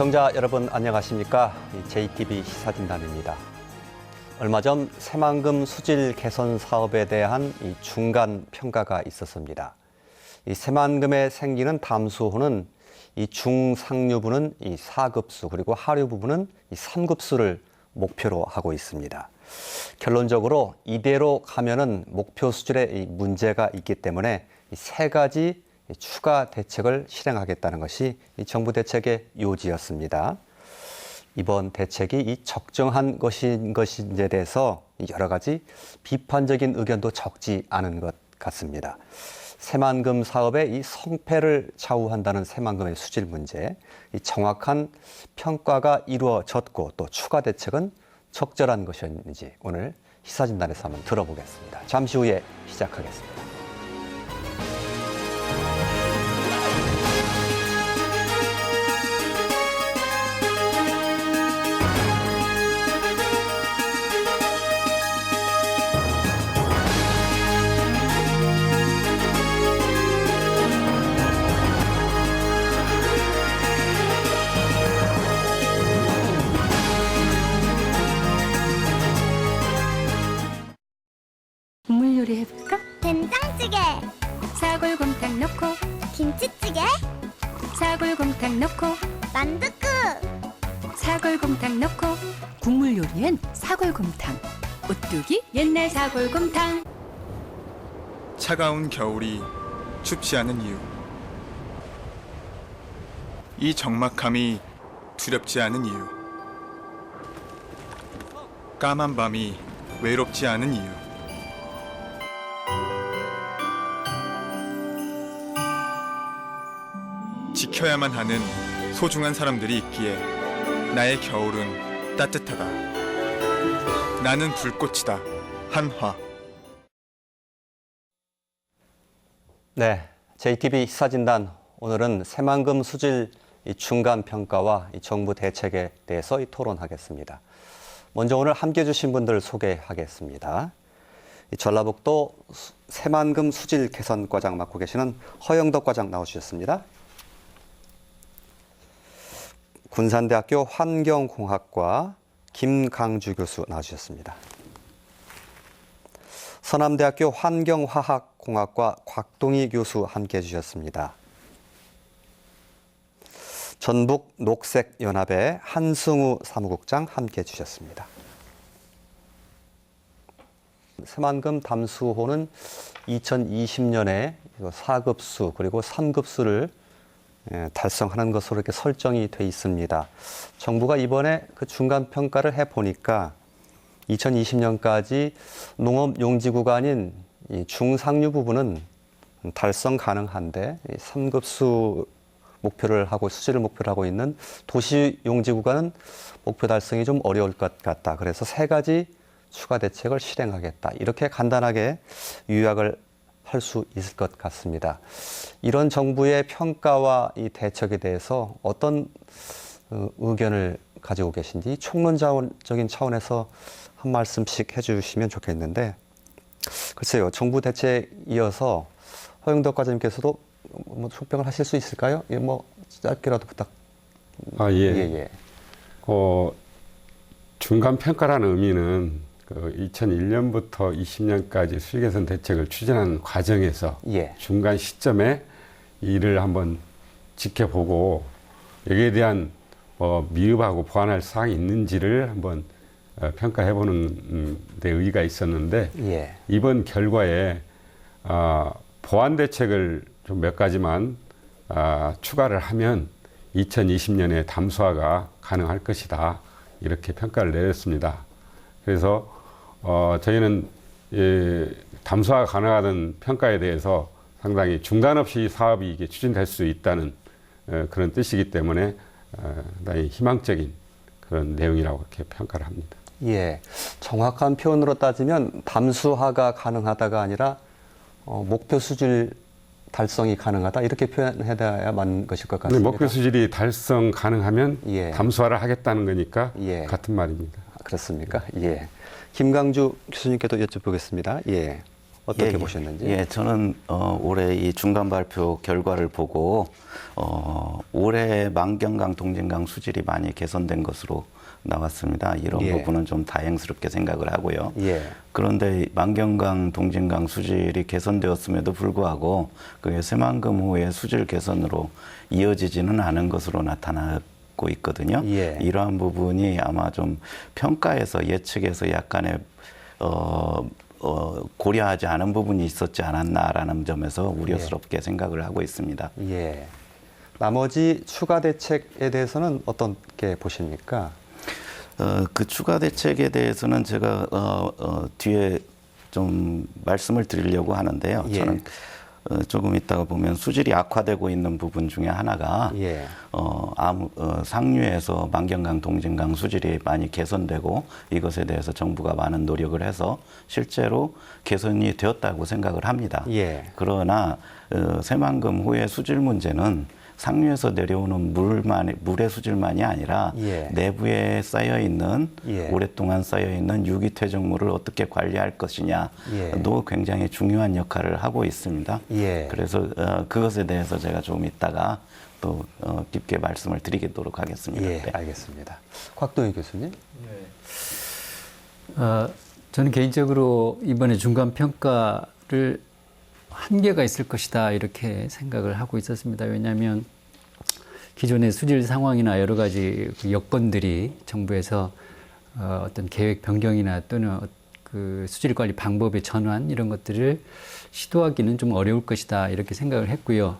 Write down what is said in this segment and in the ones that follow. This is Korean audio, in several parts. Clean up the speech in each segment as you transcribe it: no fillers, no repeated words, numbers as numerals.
시청자 여러분 안녕하십니까? JTB 시사진단입니다. 얼마 전 새만금 수질 개선 사업에 대한 중간 평가가 있었습니다. 이 새만금에 생기는 담수호는 이 중상류부는 이 4급수 그리고 하류 부분은 이 3급수를 목표로 하고 있습니다. 결론적으로 이대로 가면은 목표 수질에 이 문제가 있기 때문에 이 세 가지 추가 대책을 실행하겠다는 것이 이 정부 대책의 요지였습니다. 이번 대책이 이 적정한 것인지에 대해서 여러 가지 비판적인 의견도 적지 않은 것 같습니다. 새만금 사업의 이 성패를 좌우한다는 새만금의 수질 문제, 이 정확한 평가가 이루어졌고 또 추가 대책은 적절한 것이었는지 오늘 시사진단에서 한번 들어보겠습니다. 잠시 후에 시작하겠습니다. 국물 요리 해볼까? 된장찌개, 사골곰탕 넣고 김치찌개, 사골곰탕 넣고 만두국. 사골곰탕 넣고 국물 요리엔 사골곰탕 오뚜기 옛날 사골곰탕. 차가운 겨울이 춥지 않은 이유, 이 적막함이 두렵지 않은 이유, 까만 밤이 외롭지 않은 이유, 지켜야만 하는 소중한 사람들이 있기에 나의 겨울은 따뜻하다. 나는 불꽃이다. 한화. 네, JTB 시사진단 오늘은 새만금 수질 중간 평가와 정부 대책에 대해서 토론하겠습니다. 먼저 오늘 함께해 주신 분들 소개하겠습니다. 전라북도 새만금 수질 개선과장 맡고 계시는 허영덕 과장 나오셨습니다. 군산대학교 환경공학과 김강주 교수 나와주셨습니다. 서남대학교 환경화학공학과 곽동희 교수 함께해 주셨습니다. 전북녹색연합의 한승우 사무국장 함께해 주셨습니다. 새만금 담수호는 2020년에 4급수 그리고 3급수를 달성하는 것으로 이렇게 설정이 돼 있습니다. 정부가 이번에 그 중간 평가를 해 보니까 2020년까지 농업 용지 구간인 이 중상류 부분은 달성 가능한데 3급수 목표를 하고 수질을 목표로 하고 있는 도시 용지 구간은 목표 달성이 좀 어려울 것 같다. 그래서 세 가지 추가 대책을 실행하겠다. 이렇게 간단하게 요약을 할 수 있을 것 같습니다. 이런 정부의 평가와 이 대책에 대해서 어떤 의견을 가지고 계신지 총론적인 차원에서 한 말씀씩 해주시면 좋겠는데, 글쎄요, 정부 대책 이어서 허영덕 과장님께서도 뭐 총평을 하실 수 있을까요? 예, 뭐 짧게라도 부탁. 예. 중간 평가라는 의미는 2001년부터 20년까지 수질 개선 대책을 추진하는 과정에서 중간 시점에 이를 한번 지켜보고 여기에 대한 미흡하고 보완할 사항이 있는지를 한번 평가해보는 데 의의가 있었는데 이번 결과에 보완 대책을 좀 몇 가지만 추가를 하면 2020년에 담수화가 가능할 것이다. 이렇게 평가를 내렸습니다. 그래서 저희는 담수화가 가능하던 평가에 대해서 상당히 중단 없이 사업이 이게 추진될 수 있다는 그런 뜻이기 때문에 상당히 희망적인 그런 내용이라고 이렇게 평가를 합니다. 예, 정확한 표현으로 따지면 담수화가 가능하다가 아니라 목표 수질 달성이 가능하다 이렇게 표현해야 맞는 것일 것 같습니다. 목표 수질이 달성 가능하면 담수화를 하겠다는 거니까 같은 말입니다. 그렇습니까? 예. 김강주 교수님께도 여쭤보겠습니다. 예. 어떻게 보셨는지? 예, 저는 올해 이 중간 발표 결과를 보고 올해 만경강, 동진강 수질이 많이 개선된 것으로 나왔습니다. 이런 예. 부분은 좀 다행스럽게 생각을 하고요. 예. 그런데 만경강, 동진강 수질이 개선되었음에도 불구하고 그게 새만금호의 수질 개선으로 이어지지는 않은 것으로 나타나고 있거든요. 예. 이러한 부분이 아마 좀 평가에서 예측에서 약간의 고려하지 않은 부분이 있었지 않았나라는 점에서 우려스럽게 생각을 하고 있습니다. 예. 나머지 추가 대책에 대해서는 어떻게 보십니까? 그 추가 대책에 대해서는 제가 뒤에 좀 말씀을 드리려고 하는데요. 예. 저는 조금 있다가 보면 수질이 악화되고 있는 부분 중에 하나가 예. 상류에서 만경강, 동진강 수질이 많이 개선되고 이것에 대해서 정부가 많은 노력을 해서 실제로 개선이 되었다고 생각을 합니다. 예. 그러나 새만금호의 수질 문제는 상류에서 내려오는 물의 수질만이 아니라 예. 내부에 쌓여 있는 예. 오랫동안 쌓여 있는 유기퇴적물을 어떻게 관리할 것이냐도 예. 굉장히 중요한 역할을 하고 있습니다. 예. 그래서 그것에 대해서 제가 좀 이따가 또 깊게 말씀을 드리도록 하겠습니다. 예, 네. 알겠습니다. 곽동희 교수님. 저는 개인적으로 이번에 중간 평가를 한계가 있을 것이다 이렇게 생각을 하고 있었습니다. 왜냐하면 기존의 수질 상황이나 여러 가지 그 여건들이 정부에서 어떤 계획 변경이나 또는 그 수질 관리 방법의 전환 이런 것들을 시도하기는 좀 어려울 것이다 이렇게 생각을 했고요.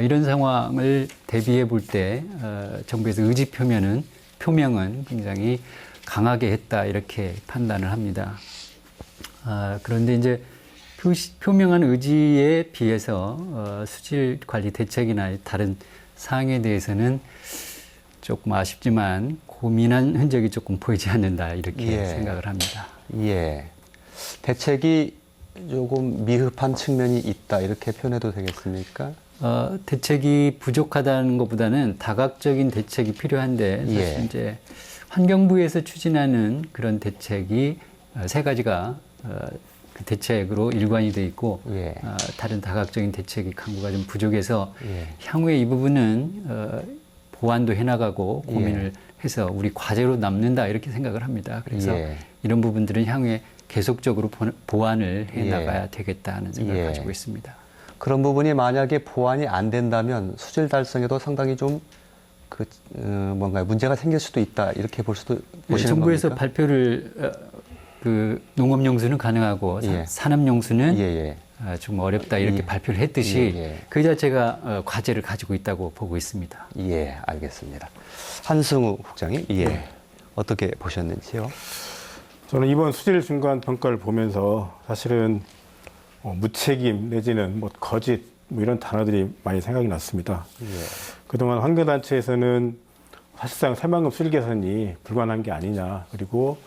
이런 상황을 대비해 볼 때 정부에서 의지 표명은 굉장히 강하게 했다 이렇게 판단을 합니다. 그런데 이제 표명한 의지에 비해서 수질 관리 대책이나 다른 사항에 대해서는 조금 아쉽지만 고민한 흔적이 조금 보이지 않는다 이렇게 예. 생각을 합니다. 예. 대책이 조금 미흡한 측면이 있다 이렇게 표현해도 되겠습니까? 대책이 부족하다는 것보다는 다각적인 대책이 필요한데 사실 예. 이제 환경부에서 추진하는 그런 대책이 세 가지가 그 대책으로 일관이 돼 있고 예. 다른 다각적인 대책이 강구가 좀 부족해서 예. 향후에 이 부분은 보완도 해나가고 고민을 해서 우리 과제로 남는다 이렇게 생각을 합니다. 그래서 예. 이런 부분들은 향후에 계속적으로 보완을 해나가야 예. 되겠다는 생각을 예. 가지고 있습니다. 그런 부분이 만약에 보완이 안 된다면 수질 달성에도 상당히 좀 뭔가 문제가 생길 수도 있다 이렇게 보시는 정부에서 겁니까? 발표를 그 농업용수는 가능하고 예. 산업용수는 예. 좀 어렵다 이렇게 예. 발표를 했듯이 예. 그 자체가 과제를 가지고 있다고 보고 있습니다. 예, 알겠습니다. 한승우 국장님, 예, 어떻게 보셨는지요? 저는 이번 수질 중간 평가를 보면서 사실은 무책임 내지는 뭐 거짓 뭐 이런 단어들이 많이 생각이 났습니다. 예. 그동안 환경단체에서는 사실상 새만금 수질 개선이 불가능한 게 아니냐, 그리고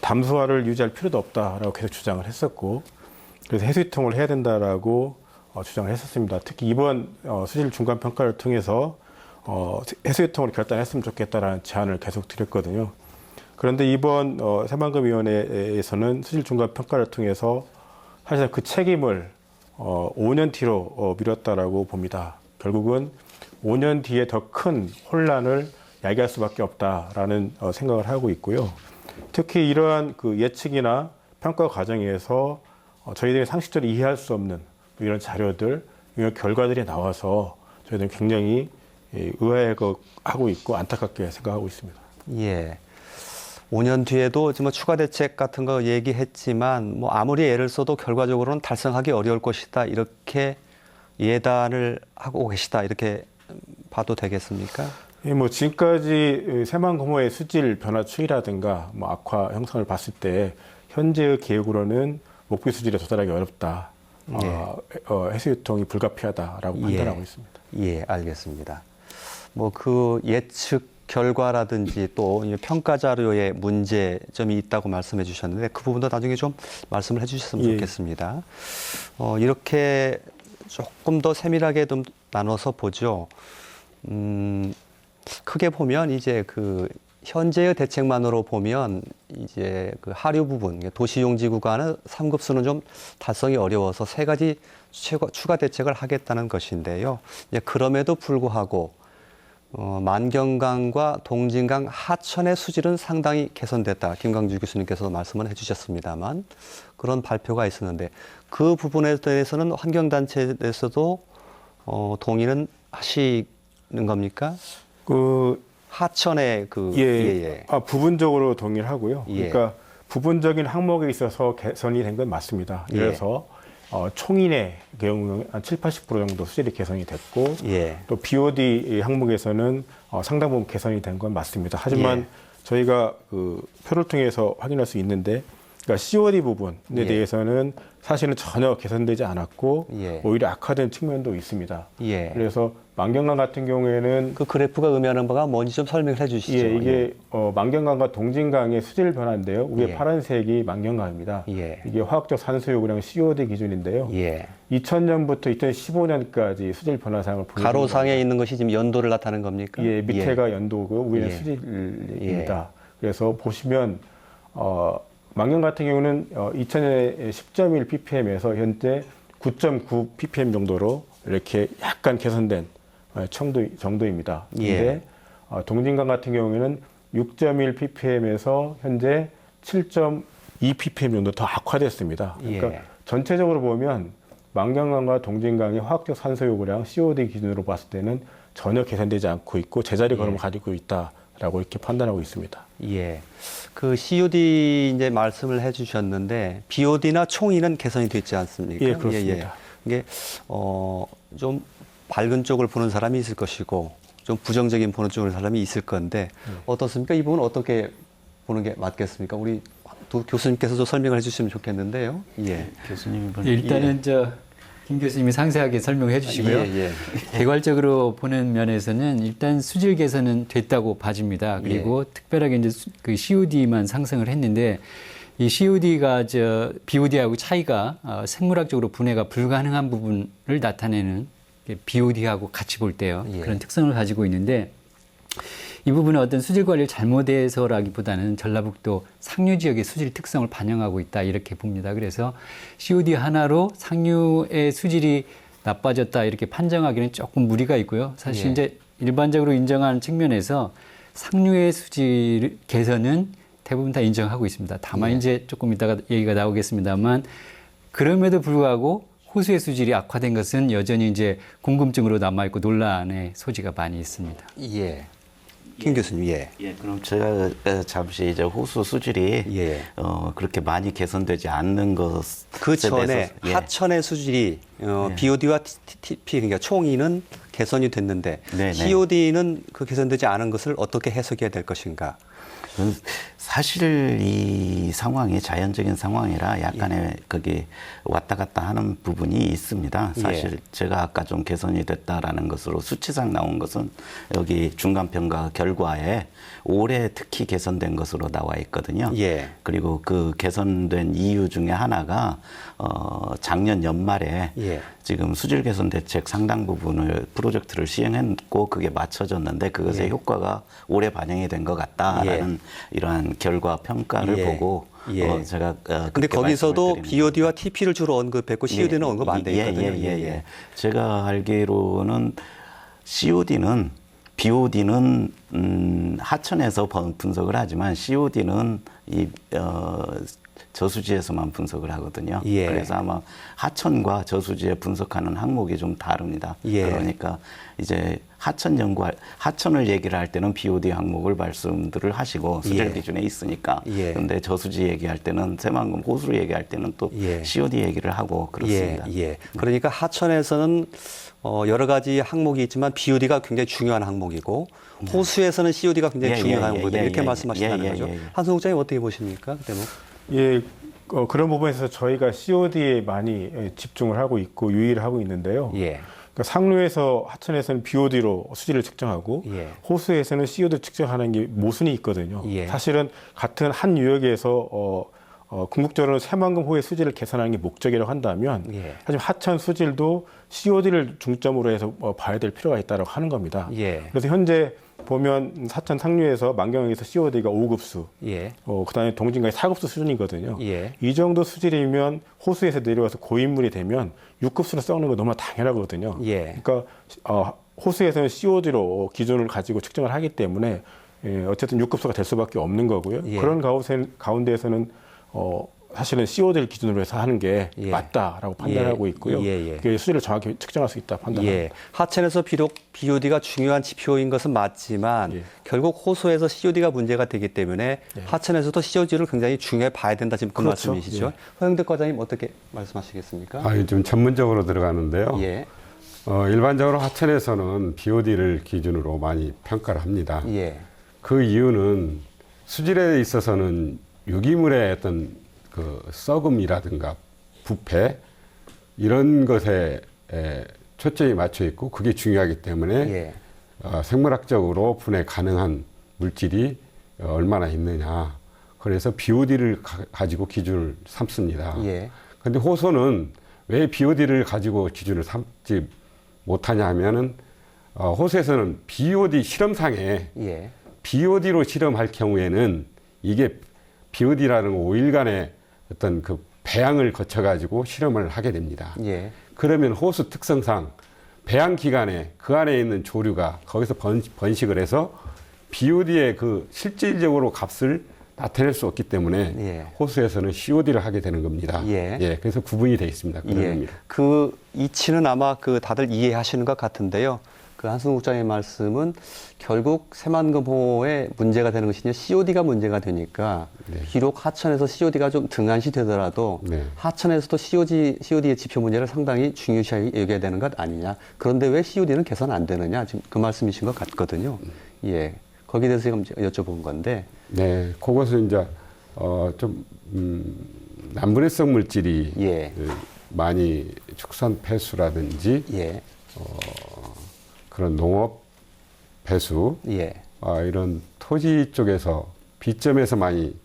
담수화를 유지할 필요도 없다라고 계속 주장을 했었고, 그래서 해수유통을 해야 된다라고 주장을 했었습니다. 특히 이번 수질 중간 평가를 통해서 해수유통을 결단했으면 좋겠다라는 제안을 계속 드렸거든요. 그런데 이번 새만금위원회에서는 수질 중간 평가를 통해서 사실 그 책임을 5년 뒤로 미뤘다라고 봅니다. 결국은 5년 뒤에 더 큰 혼란을 야기할 수밖에 없다라는 생각을 하고 있고요. 특히 이러한 그 예측이나 평가 과정에서 저희들이 상식적으로 이해할 수 없는 이런 자료들, 이런 결과들이 나와서 저희들은 굉장히 의아해하고 있고 안타깝게 생각하고 있습니다. 예. 5년 뒤에도 뭐 추가 대책 같은 거 얘기했지만 뭐 아무리 애를 써도 결과적으로는 달성하기 어려울 것이다 이렇게 예단을 하고 계시다 이렇게 봐도 되겠습니까? 예, 뭐 지금까지 새만금호의 수질 변화 추이라든가 뭐 악화 형성을 봤을 때 현재의 계획으로는 목표 수질에 도달하기 어렵다. 해수유통이 불가피하다라고 판단하고 있습니다. 예, 알겠습니다. 뭐 그 예측 결과라든지 또 평가 자료에 문제점이 있다고 말씀해 주셨는데 그 부분도 나중에 좀 말씀을 해 주셨으면 좋겠습니다. 이렇게 조금 더 세밀하게 좀 나눠서 보죠. 크게 보면 이제 그 현재의 대책만으로 보면 이제 그 하류 부분, 도시용지 구간의 3급수는 좀 달성이 어려워서 세 가지 추가 대책을 하겠다는 것인데요. 이제 그럼에도 불구하고 만경강과 동진강 하천의 수질은 상당히 개선됐다. 김광주 교수님께서 말씀을 해주셨습니다만 그런 발표가 있었는데 그 부분에 대해서는 환경단체에서도 동의는 하시는 겁니까? 하천의 부분적으로 동의를 하고요. 예. 그러니까 부분적인 항목에 있어서 개선이 된 건 맞습니다. 그래서 총인의 경우 한 70-80% 정도 수질이 개선이 됐고 또 BOD 항목에서는 상당 부분 개선이 된 건 맞습니다. 하지만 저희가 그 표를 통해서 확인할 수 있는데 그러니까 COD 부분에 대해서는 사실은 전혀 개선되지 않았고 오히려 악화된 측면도 있습니다. 그래서 만경강 같은 경우에는 그 그래프가 의미하는 바가 뭔지 좀 설명을 해주시죠. 이게 만경강과 동진강의 수질 변화인데요. 위에 파란색이 만경강입니다. 이게 화학적 산소 요구량 COD 기준인데요. 2000년부터 2015년까지 수질 변화상을 보여주는 가로상에 있는 것이 지금 연도를 나타내는 겁니까? 밑에가 연도고 위에는 수질입니다. 그래서 보시면 만경 같은 경우는 2000년에 10.1 ppm에서 현재 9.9 ppm 정도로 이렇게 약간 개선된 정도입니다. 그런데 동진강 같은 경우에는 6.1 ppm에서 현재 7.2 ppm 정도 더 악화됐습니다. 그러니까 전체적으로 보면 만경강과 동진강의 화학적 산소 요구량 COD 기준으로 봤을 때는 전혀 개선되지 않고 있고 제자리 걸음을 가지고 있다라고 이렇게 판단하고 있습니다. 그 COD 이제 말씀을 해주셨는데 BOD나 총인은 개선이 됐지 않습니까? 그렇습니다. 이게 좀 밝은 쪽을 보는 사람이 있을 것이고 좀 부정적인 보는 쪽을 사람이 있을 건데 어떻습니까? 이 부분은 어떻게 보는 게 맞겠습니까? 우리 교수님께서도 설명을 해주시면 좋겠는데요. 교수님 일단은 김 교수님이 상세하게 설명해 주시고요. 개괄적으로 보는 면에서는 일단 수질 개선은 됐다고 봐집니다. 그리고 특별하게 이제 그 COD만 상승을 했는데 이 COD가 BOD하고 차이가 생물학적으로 분해가 불가능한 부분을 나타내는 BOD하고 같이 볼 때요. 그런 특성을 가지고 있는데 이 부분은 어떤 수질 관리를 잘못해서라기보다는 전라북도 상류 지역의 수질 특성을 반영하고 있다 이렇게 봅니다. 그래서 COD 하나로 상류의 수질이 나빠졌다 이렇게 판정하기는 조금 무리가 있고요. 사실 이제 일반적으로 인정하는 측면에서 상류의 수질 개선은 대부분 다 인정하고 있습니다. 다만 이제 조금 이따가 얘기가 나오겠습니다만 그럼에도 불구하고 호수의 수질이 악화된 것은 여전히 이제 궁금증으로 남아있고 논란의 소지가 많이 있습니다. 김 교수님, 그럼 제가 잠시 이제 호수 수질이 그렇게 많이 개선되지 않는 것 그 전에 하천의 수질이 BOD와 TP 그러니까 총인은 개선이 됐는데 COD는 그 개선되지 않은 것을 어떻게 해석해야 될 것인가? 사실 이 상황이 자연적인 상황이라 약간의 거기 왔다 갔다 하는 부분이 있습니다. 사실 제가 아까 좀 개선이 됐다라는 것으로 수치상 나온 것은 여기 중간평가 결과에 올해 특히 개선된 것으로 나와 있거든요. 그리고 그 개선된 이유 중에 하나가 작년 연말에 지금 수질 개선 대책 상당 부분을 프로젝트를 시행했고 그게 맞춰졌는데 그것의 효과가 올해 반영이 된 것 같다라는 이러한 결과 평가를 보고 제가 근데 거기서도 BOD와 TP를 주로 언급했고 COD는 언급 안 돼 있거든요. 제가 알기로는 COD는 BOD는 하천에서 분석을 하지만 COD는 저수지에서만 분석을 하거든요. 그래서 아마 하천과 저수지에 분석하는 항목이 좀 다릅니다. 그러니까 이제 하천을 얘기를 할 때는 BOD 항목을 말씀들을 하시고 수질 기준에 있으니까. 그런데 저수지 얘기할 때는 새만금 호수를 얘기할 때는 또 COD 얘기를 하고 그렇습니다. 그러니까 하천에서는 여러 가지 항목이 있지만 BOD가 굉장히 중요한 항목이고 호수에서는 COD가 굉장히 중요한 항목이다. 이렇게 말씀하신다는 거죠. 한승우 국장님 어떻게 보십니까? 그 대목? 그런 부분에서 저희가 COD에 많이 집중을 하고 있고 유의를 하고 있는데요. 그러니까 상류에서 하천에서는 BOD로 수질을 측정하고 호수에서는 COD 측정하는 게 모순이 있거든요. 사실은 같은 한 유역에서 궁극적으로는 새만금 호의 수질을 개선하는 게 목적이라고 한다면 예. 하지만 하천 수질도 COD를 중점으로 해서 봐야 될 필요가 있다고 하는 겁니다. 예. 그래서 현재 보면 사천 상류에서 만경에서 COD가 5급수, 예. 그다음에 동진강이 4급수 수준이거든요. 예. 이 정도 수질이면 호수에서 내려와서 고인물이 되면 6급수로 썩는 거 너무 당연하거든요. 예. 그러니까 호수에서는 COD로 기준을 가지고 측정을 하기 때문에 어쨌든 6급수가 될 수밖에 없는 거고요. 예. 그런 가운데에서는 사실은 COD를 기준으로 해서 하는 게 예. 맞다라고 판단하고 있고요. 예. 그게 수질을 정확히 측정할 수 있다 판단합니다. 예. 하천에서 비록 BOD가 중요한 지표인 것은 맞지만 예. 결국 호수에서 COD가 문제가 되기 때문에 하천에서도 COD를 굉장히 중요해 봐야 된다 지금 그 그렇죠. 말씀이시죠. 예. 허영대 과장님 어떻게 말씀하시겠습니까? 좀 전문적으로 들어가는데요. 예. 일반적으로 하천에서는 BOD를 기준으로 많이 평가를 합니다. 예. 그 이유는 수질에 있어서는 유기물의 어떤 그 썩음이라든가 부패 이런 것에 초점이 맞춰 있고 그게 중요하기 때문에 예. 생물학적으로 분해 가능한 물질이 얼마나 있느냐. 그래서 BOD를 가지고 기준을 삼습니다. 예. 그런데 호수는 왜 BOD를 가지고 기준을 삼지 못하냐 하면은 호수에서는 BOD 실험상에 예. BOD로 실험할 경우에는 이게 BOD라는 5일간의 어떤 그 배양을 거쳐가지고 실험을 하게 됩니다. 예. 그러면 호수 특성상 배양 기간에 그 안에 있는 조류가 거기서 번식을 해서 BOD의 그 실질적으로 값을 나타낼 수 없기 때문에 예. 호수에서는 COD를 하게 되는 겁니다. 예. 그래서 구분이 되어 있습니다. 그런 예. 겁니다. 그 이치는 아마 그 다들 이해하시는 것 같은데요. 그 한승우 국장의 말씀은 결국 새만금호의 문제가 되는 것이 COD가 문제가 되니까 네. 비록 하천에서 COD가 좀 등한시 되더라도 네. 하천에서도 COD의 지표 문제를 상당히 중요시 여겨야 되는 것 아니냐. 그런데 왜 COD는 개선 안 되느냐. 지금 그 말씀이신 것 같거든요. 예. 거기에 대해서 지금 여쭤본 건데. 네. 그것은 이제 남분해성 물질이 예. 많이 축산 폐수라든지 예. 그런 농업 배수 예. 이런 토지 쪽에서 비점에서 많이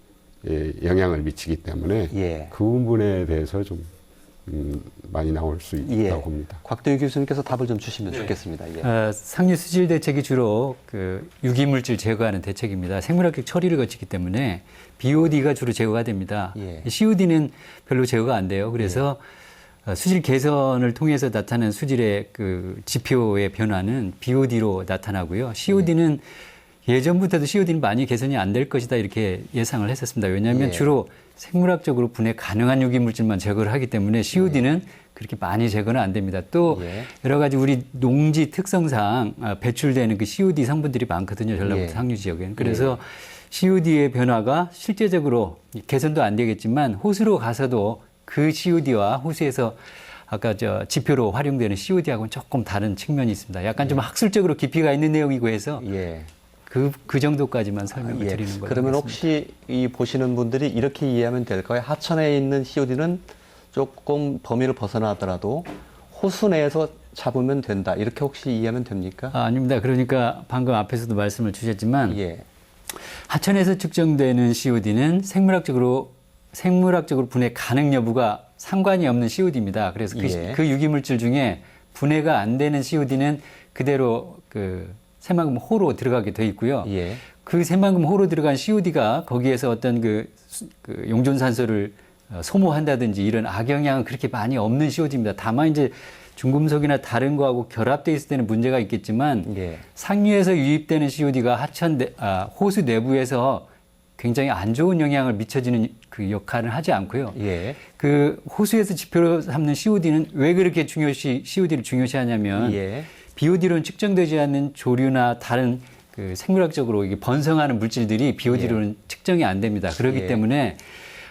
영향을 미치기 때문에 예. 그 부분에 대해서 좀 많이 나올 수 있다고 봅니다. 곽동희 교수님께서 답을 좀 주시면 좋겠습니다. 예. 상류 수질 대책이 주로 그 유기물질 제거하는 대책입니다. 생물학적 처리를 거치기 때문에 BOD가 주로 제거가 됩니다. 예. COD는 별로 제거가 안 돼요. 그래서 수질 개선을 통해서 나타난 수질의 그 지표의 변화는 BOD로 나타나고요. COD는 예전부터도 COD는 많이 개선이 안 될 것이다 이렇게 예상을 했었습니다. 왜냐하면 예. 주로 생물학적으로 분해 가능한 유기물질만 제거를 하기 때문에 COD는 그렇게 많이 제거는 안 됩니다. 또 예. 여러 가지 우리 농지 특성상 배출되는 그 COD 성분들이 많거든요. 전라북도 예. 상류 지역에는. 그래서 COD의 변화가 실제적으로 개선도 안 되겠지만 호수로 가서도 그 COD와 호수에서 아까 지표로 활용되는 COD하고는 조금 다른 측면이 있습니다. 약간 좀 학술적으로 깊이가 있는 내용이고 해서 예. 그 정도까지만 설명을 드리는 거예요. 그러면 혹시 이 보시는 분들이 이렇게 이해하면 될까요? 하천에 있는 COD는 조금 범위를 벗어나더라도 호수 내에서 잡으면 된다. 이렇게 혹시 이해하면 됩니까? 아닙니다. 그러니까 방금 앞에서도 말씀을 주셨지만 예. 하천에서 측정되는 COD는 생물학적으로 분해 가능 여부가 상관이 없는 COD입니다. 그래서 그 유기물질 중에 분해가 안 되는 COD는 그대로 그 새만금 호로 들어가게 돼 있고요. 예. 그 새만금 호로 들어간 COD가 거기에서 어떤 그 용존산소를 소모한다든지 이런 악영향은 그렇게 많이 없는 COD입니다. 다만 이제 중금속이나 다른 거하고 결합돼 있을 때는 문제가 있겠지만 예. 상류에서 유입되는 COD가 호수 내부에서 굉장히 안 좋은 영향을 미쳐지는 그 역할을 하지 않고요. 예. 그 호수에서 지표로 삼는 COD는 왜 그렇게 COD를 중요시하냐면 예. BOD로는 측정되지 않는 조류나 다른 그 생물학적으로 이게 번성하는 물질들이 BOD로는 측정이 안 됩니다. 그렇기 때문에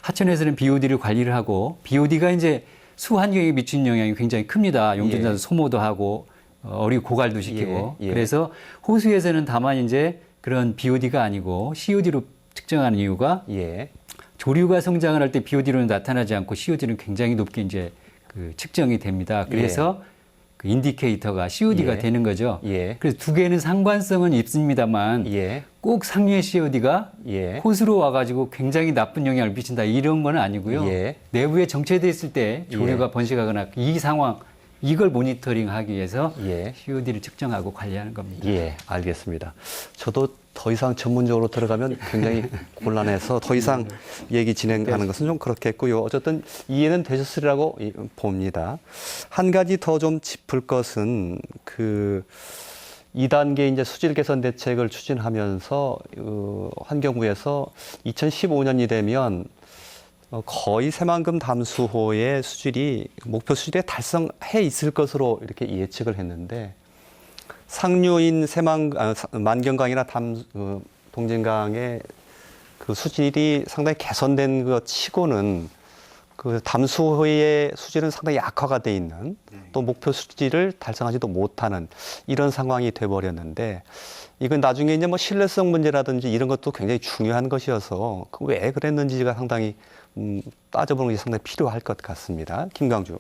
하천에서는 BOD를 관리를 하고 BOD가 이제 수 환경에 미치는 영향이 굉장히 큽니다. 용존산소 소모도 하고 어류 고갈도 시키고. 그래서 호수에서는 다만 이제 그런 BOD가 아니고 COD로 측정하는 이유가 조류가 성장을 할 때 BOD로는 나타나지 않고 COD는 굉장히 높게 이제 그 측정이 됩니다. 그래서 그 인디케이터가 COD가 예. 되는 거죠. 예. 그래서 두 개는 상관성은 있습니다만 예. 꼭 상류의 COD가 예. 호수로 와가지고 굉장히 나쁜 영향을 미친다 이런 건 아니고요. 예. 내부에 정체돼 있을 때 조류가 번식하거나 이 상황 이걸 모니터링하기 위해서 예. COD를 측정하고 관리하는 겁니다. 예, 알겠습니다. 저도 더 이상 전문적으로 들어가면 굉장히 곤란해서 더 이상 얘기 진행하는 것은 좀 그렇겠고요. 어쨌든 이해는 되셨으리라고 봅니다. 한 가지 더 좀 짚을 것은 그 2단계 이제 수질 개선 대책을 추진하면서 환경부에서 2015년이 되면 거의 새만금 담수호의 수질이 목표 수질에 달성해 있을 것으로 이렇게 예측을 했는데 상류인 만경강이나 동진강의 그 수질이 상당히 개선된 것 치고는 그 담수호의 수질은 상당히 약화가 돼 있는 또 목표 수질을 달성하지도 못하는 이런 상황이 돼버렸는데 이건 나중에 이제 뭐 신뢰성 문제라든지 이런 것도 굉장히 중요한 것이어서 왜 그랬는지가 상당히 따져보는 것이 상당히 필요할 것 같습니다. 김강주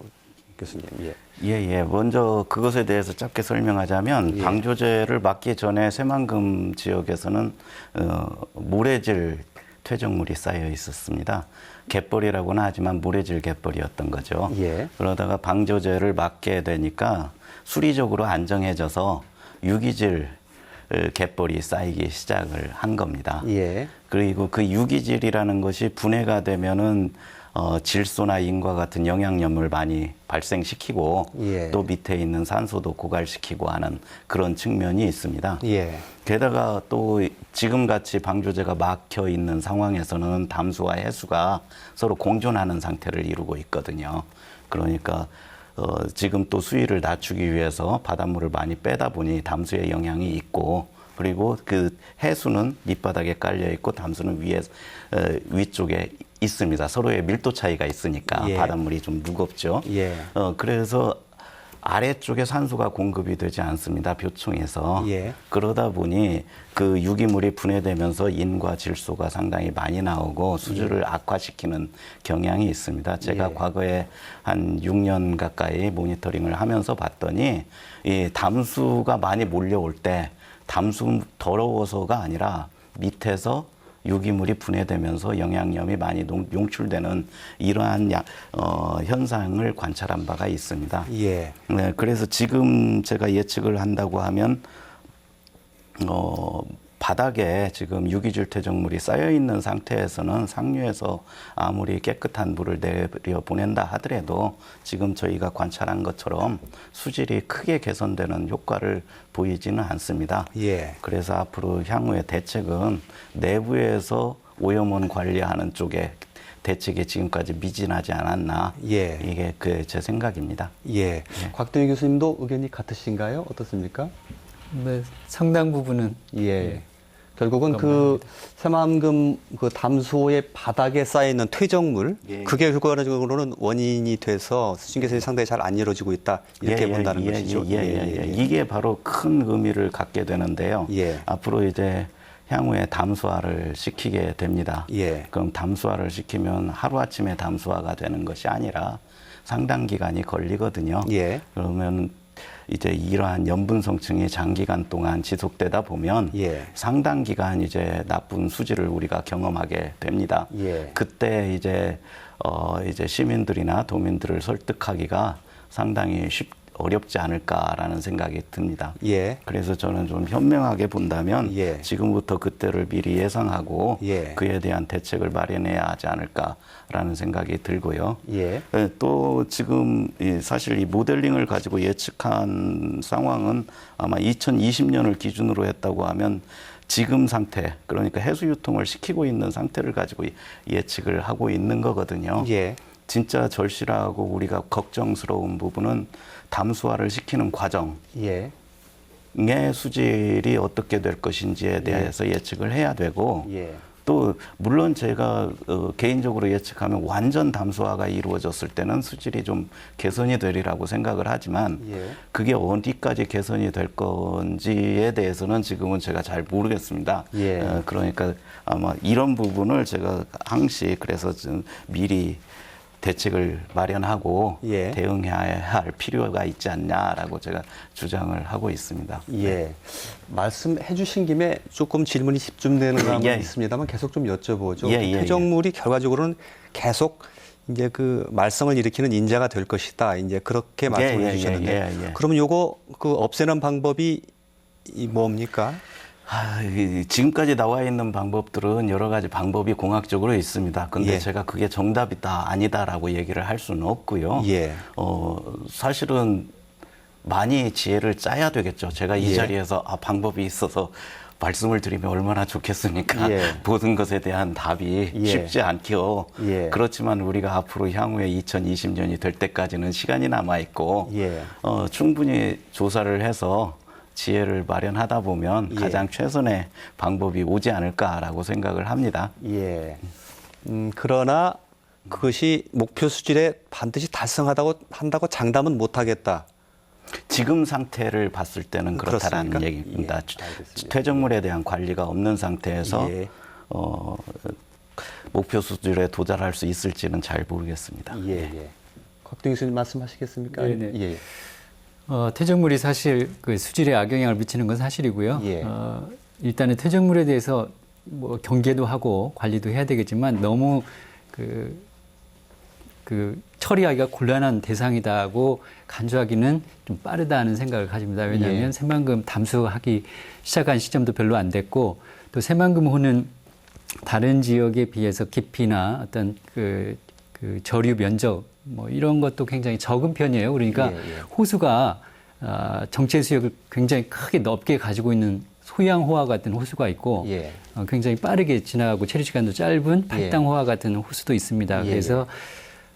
교수님. 예. 예. 먼저 그것에 대해서 짧게 설명하자면 예. 방조제를 막기 전에 새만금 지역에서는 모래질 퇴적물이 쌓여 있었습니다. 갯벌이라고는 하지만 모래질 갯벌이었던 거죠. 예. 그러다가 방조제를 막게 되니까 수리적으로 안정해져서 유기질 갯벌이 쌓이기 시작을 한 겁니다. 예. 그리고 그 유기질이라는 것이 분해가 되면은 질소나 인과 같은 영양염을 많이 발생시키고 예. 또 밑에 있는 산소도 고갈시키고 하는 그런 측면이 있습니다. 예. 게다가 또 지금같이 방조제가 막혀 있는 상황에서는 담수와 해수가 서로 공존하는 상태를 이루고 있거든요. 그러니까 지금 또 수위를 낮추기 위해서 바닷물을 많이 빼다 보니 담수에 영향이 있고 그리고 그 해수는 밑바닥에 깔려 있고 담수는 위쪽에 있습니다. 서로의 밀도 차이가 있으니까 예. 바닷물이 좀 무겁죠. 예. 그래서 아래쪽에 산소가 공급이 되지 않습니다. 벼총에서. 예. 그러다 보니 그 유기물이 분해되면서 인과 질소가 상당히 많이 나오고 수질을 악화시키는 경향이 있습니다. 제가 예. 과거에 한 6년 가까이 모니터링을 하면서 봤더니 이 담수가 많이 몰려올 때 담수 더러워서가 아니라 밑에서 유기물이 분해되면서 영양염이 많이 용출되는 이러한 현상을 관찰한 바가 있습니다. 예. 네, 그래서 지금 제가 예측을 한다고 하면 바닥에 지금 유기질 퇴적물이 쌓여 있는 상태에서는 상류에서 아무리 깨끗한 물을 내려 보낸다 하더라도 지금 저희가 관찰한 것처럼 수질이 크게 개선되는 효과를 보이지는 않습니다. 예. 그래서 앞으로 향후의 대책은 내부에서 오염원 관리하는 쪽에 대책이 지금까지 미진하지 않았나. 예. 이게 제 생각입니다. 예. 곽동희 교수님도 의견이 같으신가요? 어떻습니까? 네, 상당 부분은 예. 결국은 그 새만금 그 담수호의 바닥에 쌓여 있는 퇴적물, 예. 그게 결과적으로는 원인이 돼서 수질 개선이 상당히 잘 안 이루어지고 있다 이렇게 본다는 것이죠. 이게 바로 큰 의미를 갖게 되는데요. 예. 앞으로 이제 향후에 담수화를 시키게 됩니다. 예. 그럼 담수화를 시키면 하루아침에 담수화가 되는 것이 아니라 상당 기간이 걸리거든요. 예. 그러면 이제 이러한 염분 성층이 장기간 동안 지속되다 보면 예. 상당 기간 이제 나쁜 수질을 우리가 경험하게 됩니다. 예. 그때 이제 시민들이나 도민들을 설득하기가 상당히 어렵지 않을까라는 생각이 듭니다. 예. 그래서 저는 좀 현명하게 본다면 예. 지금부터 그때를 미리 예상하고 예. 그에 대한 대책을 마련해야 하지 않을까라는 생각이 들고요. 예. 또 지금 사실 이 모델링을 가지고 예측한 상황은 아마 2020년을 기준으로 했다고 하면 지금 상태, 그러니까 해수 유통을 시키고 있는 상태를 가지고 예측을 하고 있는 거거든요. 예. 진짜 절실하고 우리가 걱정스러운 부분은 담수화를 시키는 과정의 예. 수질이 어떻게 될 것인지에 대해서 예측을 해야 되고 예. 또 물론 제가 개인적으로 예측하면 완전 담수화가 이루어졌을 때는 수질이 좀 개선이 되리라고 생각을 하지만 예. 그게 어디까지 개선이 될 건지에 대해서는 지금은 제가 잘 모르겠습니다. 예. 그러니까 아마 이런 부분을 제가 항시 그래서 좀 미리 대책을 마련하고 예. 대응해야 할 필요가 있지 않냐라고 제가 주장을 하고 있습니다. 예. 말씀해 주신 김에 조금 질문이 집중되는 감은 예. 있습니다만 계속 좀 여쭤보죠. 예, 예, 퇴적물이 결과적으로는 계속 이제 그 말썽을 일으키는 인자가 될 것이다. 이제 그렇게 말씀을 예, 해 주셨는데 예. 그러면 요거 그 없애는 방법이 뭡니까? 지금까지 나와 있는 방법들은 여러 가지 방법이 공학적으로 있습니다. 근데 예. 제가 그게 정답이다, 아니다라고 얘기를 할 수는 없고요. 예. 사실은 많이 지혜를 짜야 되겠죠. 제가 이 예. 자리에서 방법이 있어서 말씀을 드리면 얼마나 좋겠습니까? 예. 모든 것에 대한 답이 예. 쉽지 않죠. 예. 그렇지만 우리가 앞으로 향후에 2020년이 될 때까지는 시간이 남아 있고 예. 충분히 조사를 해서 지혜를 마련하다 보면 예. 가장 최선의 방법이 오지 않을까라고 생각을 합니다. 예. 그러나 그것이 목표 수질에 반드시 한다고 장담은 못 하겠다. 지금 상태를 봤을 때는 그렇다라는 그렇습니까? 얘기입니다. 예, 알겠습니다. 퇴적물에 대한 관리가 없는 상태에서 예. 목표 수준에 도달할 수 있을지는 잘 모르겠습니다. 예. 곽동 교수님 말씀하시겠습니까? 네네. 예. 퇴적물이 사실 그 수질에 악영향을 미치는 건 사실이고요. 예. 일단은 퇴적물에 대해서 뭐 경계도 하고 관리도 해야 되겠지만 너무 그 처리하기가 곤란한 대상이다고 간주하기는 좀 빠르다는 생각을 가집니다. 왜냐하면 예. 새만금 담수하기 시작한 시점도 별로 안 됐고 또 새만금호는 다른 지역에 비해서 깊이나 어떤 그 저류 면적 뭐 이런 것도 굉장히 적은 편이에요. 그러니까 예. 호수가 정체 수역을 굉장히 크게 넓게 가지고 있는 소양호와 같은 호수가 있고 예. 굉장히 빠르게 지나가고 체류 시간도 짧은 팔당호와 같은 호수도 있습니다. 예. 그래서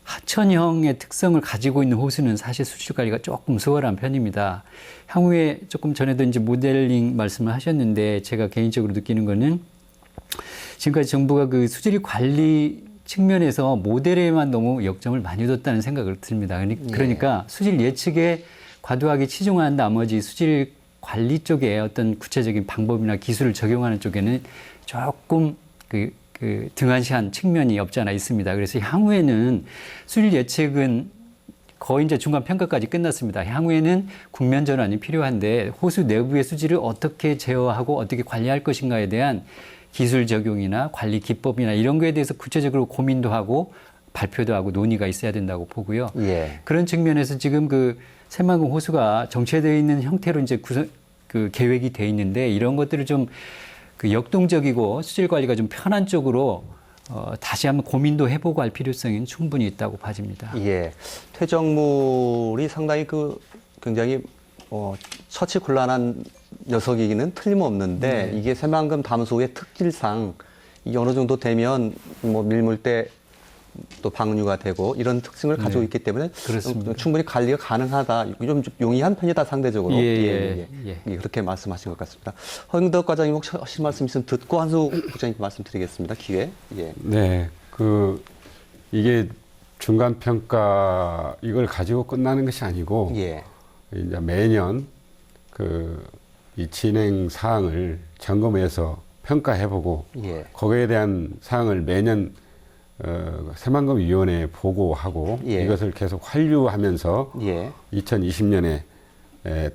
하천형의 특성을 가지고 있는 호수는 사실 수질 관리가 조금 수월한 편입니다. 향후에 조금 전에도 이제 모델링 말씀을 하셨는데 제가 개인적으로 느끼는 거는 지금까지 정부가 그 수질 관리 측면에서 모델에만 너무 역점을 많이 뒀다는 생각을 듭니다. 그러니까 수질 예측에 과도하게 치중한 나머지 수질 관리 쪽에 어떤 구체적인 방법이나 기술을 적용하는 쪽에는 조금 등한시한 측면이 없지 않아 있습니다. 그래서 향후에는 수질 예측은 거의 이제 중간 평가까지 끝났습니다. 향후에는 국면 전환이 필요한데 호수 내부의 수질을 어떻게 제어하고 어떻게 관리할 것인가에 대한 기술 적용이나 관리 기법이나 이런 거에 대해서 구체적으로 고민도 하고 발표도 하고 논의가 있어야 된다고 보고요. 예. 그런 측면에서 지금 그 새만금 호수가 정체되어 있는 형태로 이제 계획이 돼 있는데 이런 것들을 좀 역동적이고 수질 관리가 좀 편한 쪽으로 다시 한번 고민도 해보고 할 필요성이 충분히 있다고 봐집니다. 예. 퇴적물이 상당히 굉장히 처치 곤란한 녀석이기는 틀림없는데 이게 새만금 담수의 특질상 이게 어느 정도 되면 뭐 밀물대 또 방류가 되고 이런 특징을 가지고 있기 때문에 그렇습니다. 충분히 관리가 가능하다. 좀 용이한 편이다 상대적으로. 예. 그렇게 말씀하신 것 같습니다. 허영덕 과장님 혹시 하실 말씀 있으면 듣고 한수 국장님께 말씀드리겠습니다. 기회. 예. 네, 이게 중간 평가 이걸 가지고 끝나는 것이 아니고 예. 이제 매년 이 진행 사항을 점검해서 평가해보고 예. 거기에 대한 사항을 매년 새만금위원회에 보고하고 예. 이것을 계속 환류하면서 예. 2020년에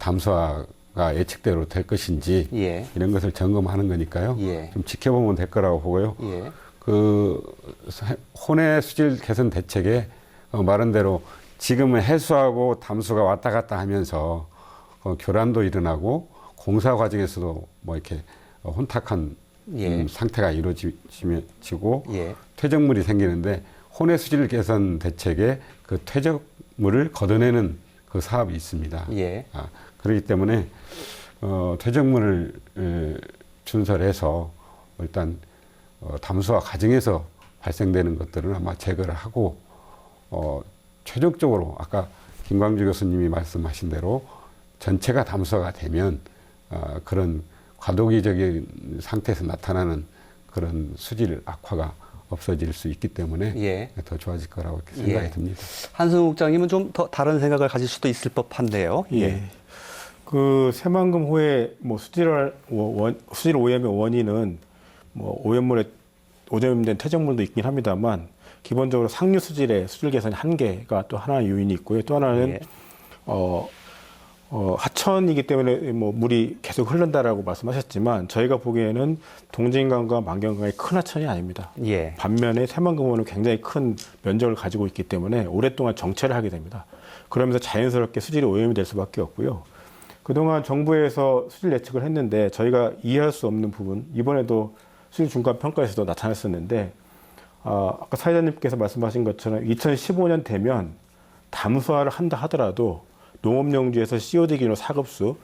담수화가 예측대로 될 것인지 예. 이런 것을 점검하는 거니까요. 예. 좀 지켜보면 될 거라고 보고요. 예. 혼해 수질 개선 대책에 말한 대로 지금은 해수하고 담수가 왔다 갔다 하면서 교란도 일어나고 공사 과정에서도 뭐 이렇게 혼탁한 예. 상태가 이루어지고 예. 퇴적물이 생기는데 혼해 수질 개선 대책에 그 퇴적물을 걷어내는 그 사업이 있습니다. 예. 그렇기 때문에 퇴적물을 준설해서 일단 담수화 과정에서 발생되는 것들은 아마 제거를 하고 최종적으로 아까 김광주 교수님이 말씀하신 대로 전체가 담수화가 되면 그런 과도기적인 상태에서 나타나는 그런 수질 악화가 없어질 수 있기 때문에 예. 더 좋아질 거라고 이렇게 생각이 예. 듭니다. 한승우 국장님은 좀 더 다른 생각을 가질 수도 있을 법한데요. 예. 새만금호의 뭐 수질 오염의 원인은 뭐 오염된 퇴적물도 있긴 합니다만 기본적으로 상류 수질의 수질 개선 한계가 또 하나의 요인이 있고요. 또 하나는 예. 하천이기 때문에 뭐 물이 계속 흐른다라고 말씀하셨지만 저희가 보기에는 동진강과 만경강의 큰 하천이 아닙니다. 예. 반면에 새만금호는 굉장히 큰 면적을 가지고 있기 때문에 오랫동안 정체를 하게 됩니다. 그러면서 자연스럽게 수질이 오염이 될 수밖에 없고요. 그동안 정부에서 수질 예측을 했는데 저희가 이해할 수 없는 부분, 이번에도 수질 중간 평가에서도 나타났었는데 아까 사회자님께서 말씀하신 것처럼 2015년 되면 담수화를 한다 하더라도 농업용지에서 COD 기준 4급수,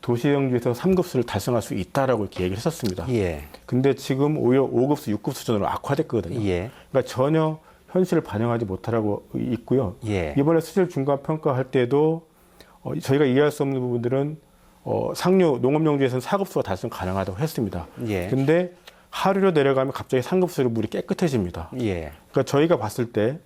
도시용지에서 3급수를 달성할 수 있다라고 이렇게 얘기를 했었습니다. 예. 근데 지금 오히려 5급수, 6급 수준으로 악화됐거든요. 예. 그러니까 전혀 현실을 반영하지 못하고 있고요. 예. 이번에 수질 중간 평가할 때도 저희가 이해할 수 없는 부분들은 상류 농업용지에서는 4급수가 달성 가능하다고 했습니다. 예. 근데 하류로 내려가면 갑자기 3급수로 물이 깨끗해집니다. 예. 그러니까 저희가 봤을 때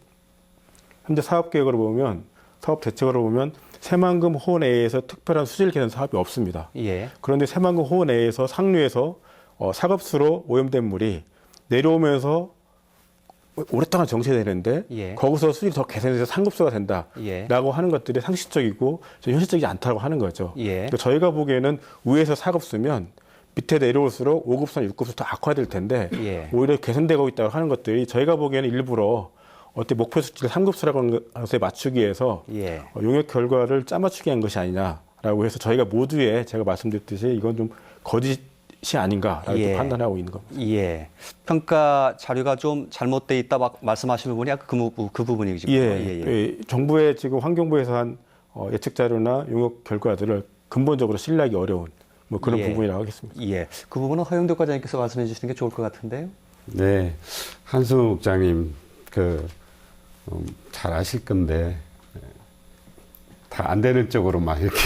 현재 사업 계획으로 보면 사업 대책으로 보면 새만금 호 내에서 특별한 수질 개선 사업이 없습니다. 예. 그런데 새만금 호 내에서 상류에서 4급수로 오염된 물이 내려오면서 오랫동안 정체되는데 예. 거기서 수질이 더 개선돼서 3급수가 된다라고 예. 하는 것들이 상식적이고 현실적이지 않다고 하는 거죠. 예. 그러니까 저희가 보기에는 위에서 4급수면 밑에 내려올수록 5급수나 6급수 더 악화될 텐데 예. 오히려 개선되고 있다고 하는 것들이 저희가 보기에는 일부러 어때 목표 수치를 3급수라고 하는 것에 맞추기 위해서 예. 용역 결과를 짜맞추게 한 것이 아니냐라고 해서 저희가 모두에 제가 말씀드렸듯이 이건 좀 거짓이 아닌가라고 예. 판단하고 있는 겁니다. 예. 평가 자료가 좀 잘못돼 있다 막 말씀하시는 부분이 아까 그 부분이죠. 예. 정부의 지금 환경부에서 한 예측 자료나 용역 결과들을 근본적으로 신뢰하기 어려운 뭐 그런 예. 부분이라고 하겠습니다. 예. 그 부분은 허영덕 과장님께서 말씀해 주시는 게 좋을 것 같은데요. 네, 한승우 국장님 잘 아실 건데 다 안 되는 쪽으로만 이렇게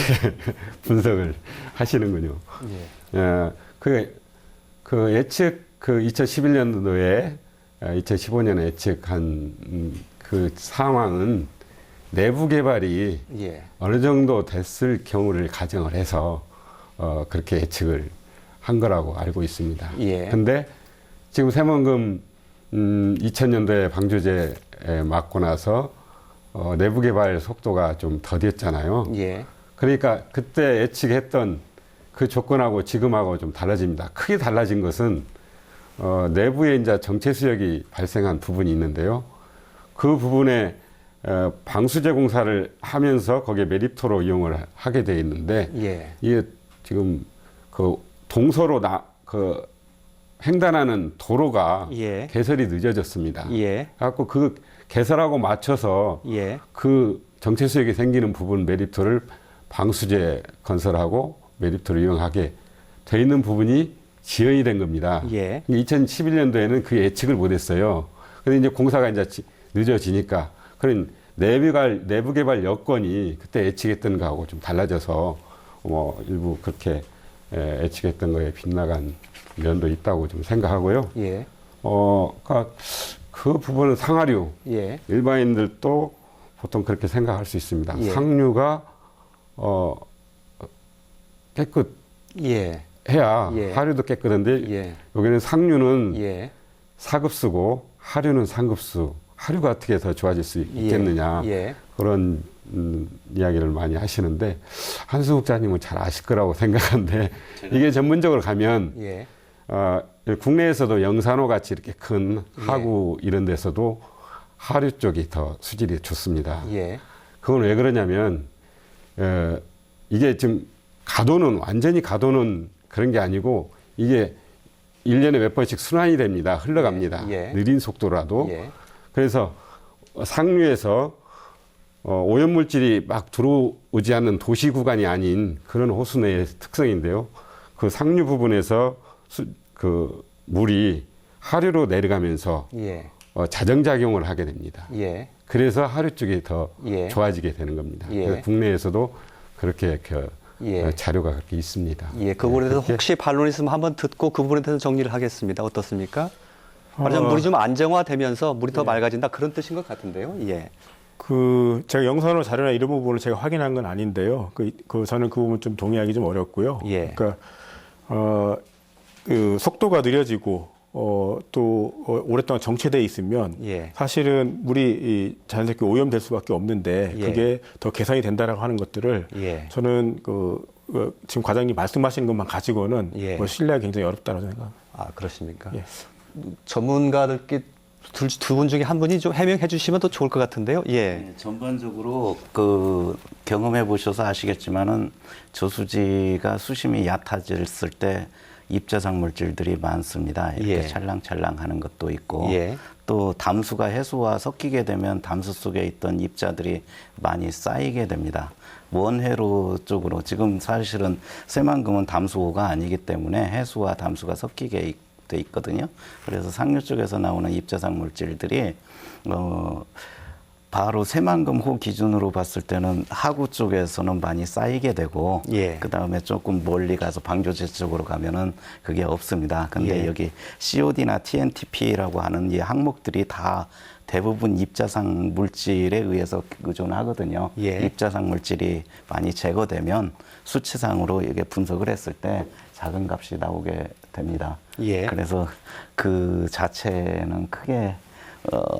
분석을 하시는군요. 예. 그 예측 2011년도에 2015년에 예측한 그 상황은 내부 개발이 예. 어느 정도 됐을 경우를 가정을 해서 그렇게 예측을 한 거라고 알고 있습니다. 예. 근데 지금 새만금 2000년도에 방조제 맞고 나서 내부 개발 속도가 좀 더뎠잖아요. 예. 그러니까 그때 예측했던 그 조건하고 지금하고 좀 달라집니다. 크게 달라진 것은 내부에 이제 정체 수역이 발생한 부분이 있는데요. 그 부분에 방수제 공사를 하면서 거기에 매립토로 이용을 하게 돼 있는데 예. 이게 지금 그 동서로 횡단하는 도로가 예. 개설이 늦어졌습니다. 예. 그래갖고 그 개설하고 맞춰서 예. 그 정체 수역이 생기는 부분 매립토를 방수제 건설하고 매립토를 이용하게 돼 있는 부분이 지연이 된 겁니다. 예. 2011년도에는 그 예측을 못했어요. 그런데 이제 공사가 이제 늦어지니까 그런 내부 개발 여건이 그때 예측했던 거하고 좀 달라져서 뭐 일부 그렇게 예측했던 거에 빗나간 면도 있다고 좀 생각하고요. 예. 그러니까 그 부분은 상하류 예. 일반인들도 보통 그렇게 생각할 수 있습니다. 예. 상류가 깨끗해야 예. 예. 하류도 깨끗한데 예. 여기는 상류는 예. 4급수고 하류는 3급수. 하류가 어떻게 더 좋아질 수 있겠느냐. 예. 그런 이야기를 많이 하시는데 한승우 국장님은 잘 아실 거라고 생각하는데 이게 전문적으로 가면 예. 국내에서도 영산호 같이 이렇게 큰 하구 이런 데서도 하류 쪽이 더 수질이 좋습니다. 예. 그건 왜 그러냐면 이게 지금 완전히 가도는 그런 게 아니고 이게 1년에 몇 번씩 순환이 됩니다. 흘러갑니다. 예. 느린 속도라도. 예. 그래서 상류에서 오염물질이 막 들어오지 않는 도시 구간이 아닌 그런 호수내의 특성인데요. 그 상류 부분에서 그 물이 하류로 내려가면서 예. 자정작용을 하게 됩니다. 예. 그래서 하류 쪽이 더 예. 좋아지게 되는 겁니다. 예. 그래서 국내에서도 그렇게 예. 자료가 그렇게 있습니다. 예, 그 부분에 대해서 그렇게 혹시 반론 있으면 한번 듣고 그 부분에 대해서 정리를 하겠습니다. 어떻습니까? 말하자면 물이 좀 안정화되면서 물이 더 맑아진다 그런 뜻인 것 같은데요. 예. 제가 영산호 자료나 이런 부분을 제가 확인한 건 아닌데요. 저는 그 부분 좀 동의하기 좀 어렵고요. 예. 그러니까 그 속도가 느려지고 오랫동안 정체돼 있으면 예. 사실은 물이 자연스럽게 오염될 수밖에 없는데 예. 그게 더 개선이 된다라고 하는 것들을 예. 저는 지금 과장님 말씀하시는 것만 가지고는 예. 신뢰하기 굉장히 어렵다고 생각합니다. 아, 그렇습니까? 예. 전문가들께 두 분 중에 한 분이 좀 해명해 주시면 더 좋을 것 같은데요. 예. 네, 전반적으로 경험해 보셔서 아시겠지만은 저수지가 수심이 얕아졌을 때 입자상 물질들이 많습니다. 이렇게 예. 찰랑찰랑하는 것도 있고 예. 또 담수가 해수와 섞이게 되면 담수 속에 있던 입자들이 많이 쌓이게 됩니다. 원회로 쪽으로 지금 사실은 새만금은 담수호가 아니기 때문에 해수와 담수가 섞이게 돼 있거든요. 그래서 상류 쪽에서 나오는 입자상 물질들이 바로 새만금호 기준으로 봤을 때는 하구 쪽에서는 많이 쌓이게 되고 예. 그다음에 조금 멀리 가서 방조제 쪽으로 가면은 그게 없습니다. 근데 예. 여기 COD나 TNTP라고 하는 이 항목들이 다 대부분 입자상 물질에 의해서 의존하거든요. 예. 입자상 물질이 많이 제거되면 수치상으로 이게 분석을 했을 때 작은 값이 나오게 됩니다. 예. 그래서 그 자체는 크게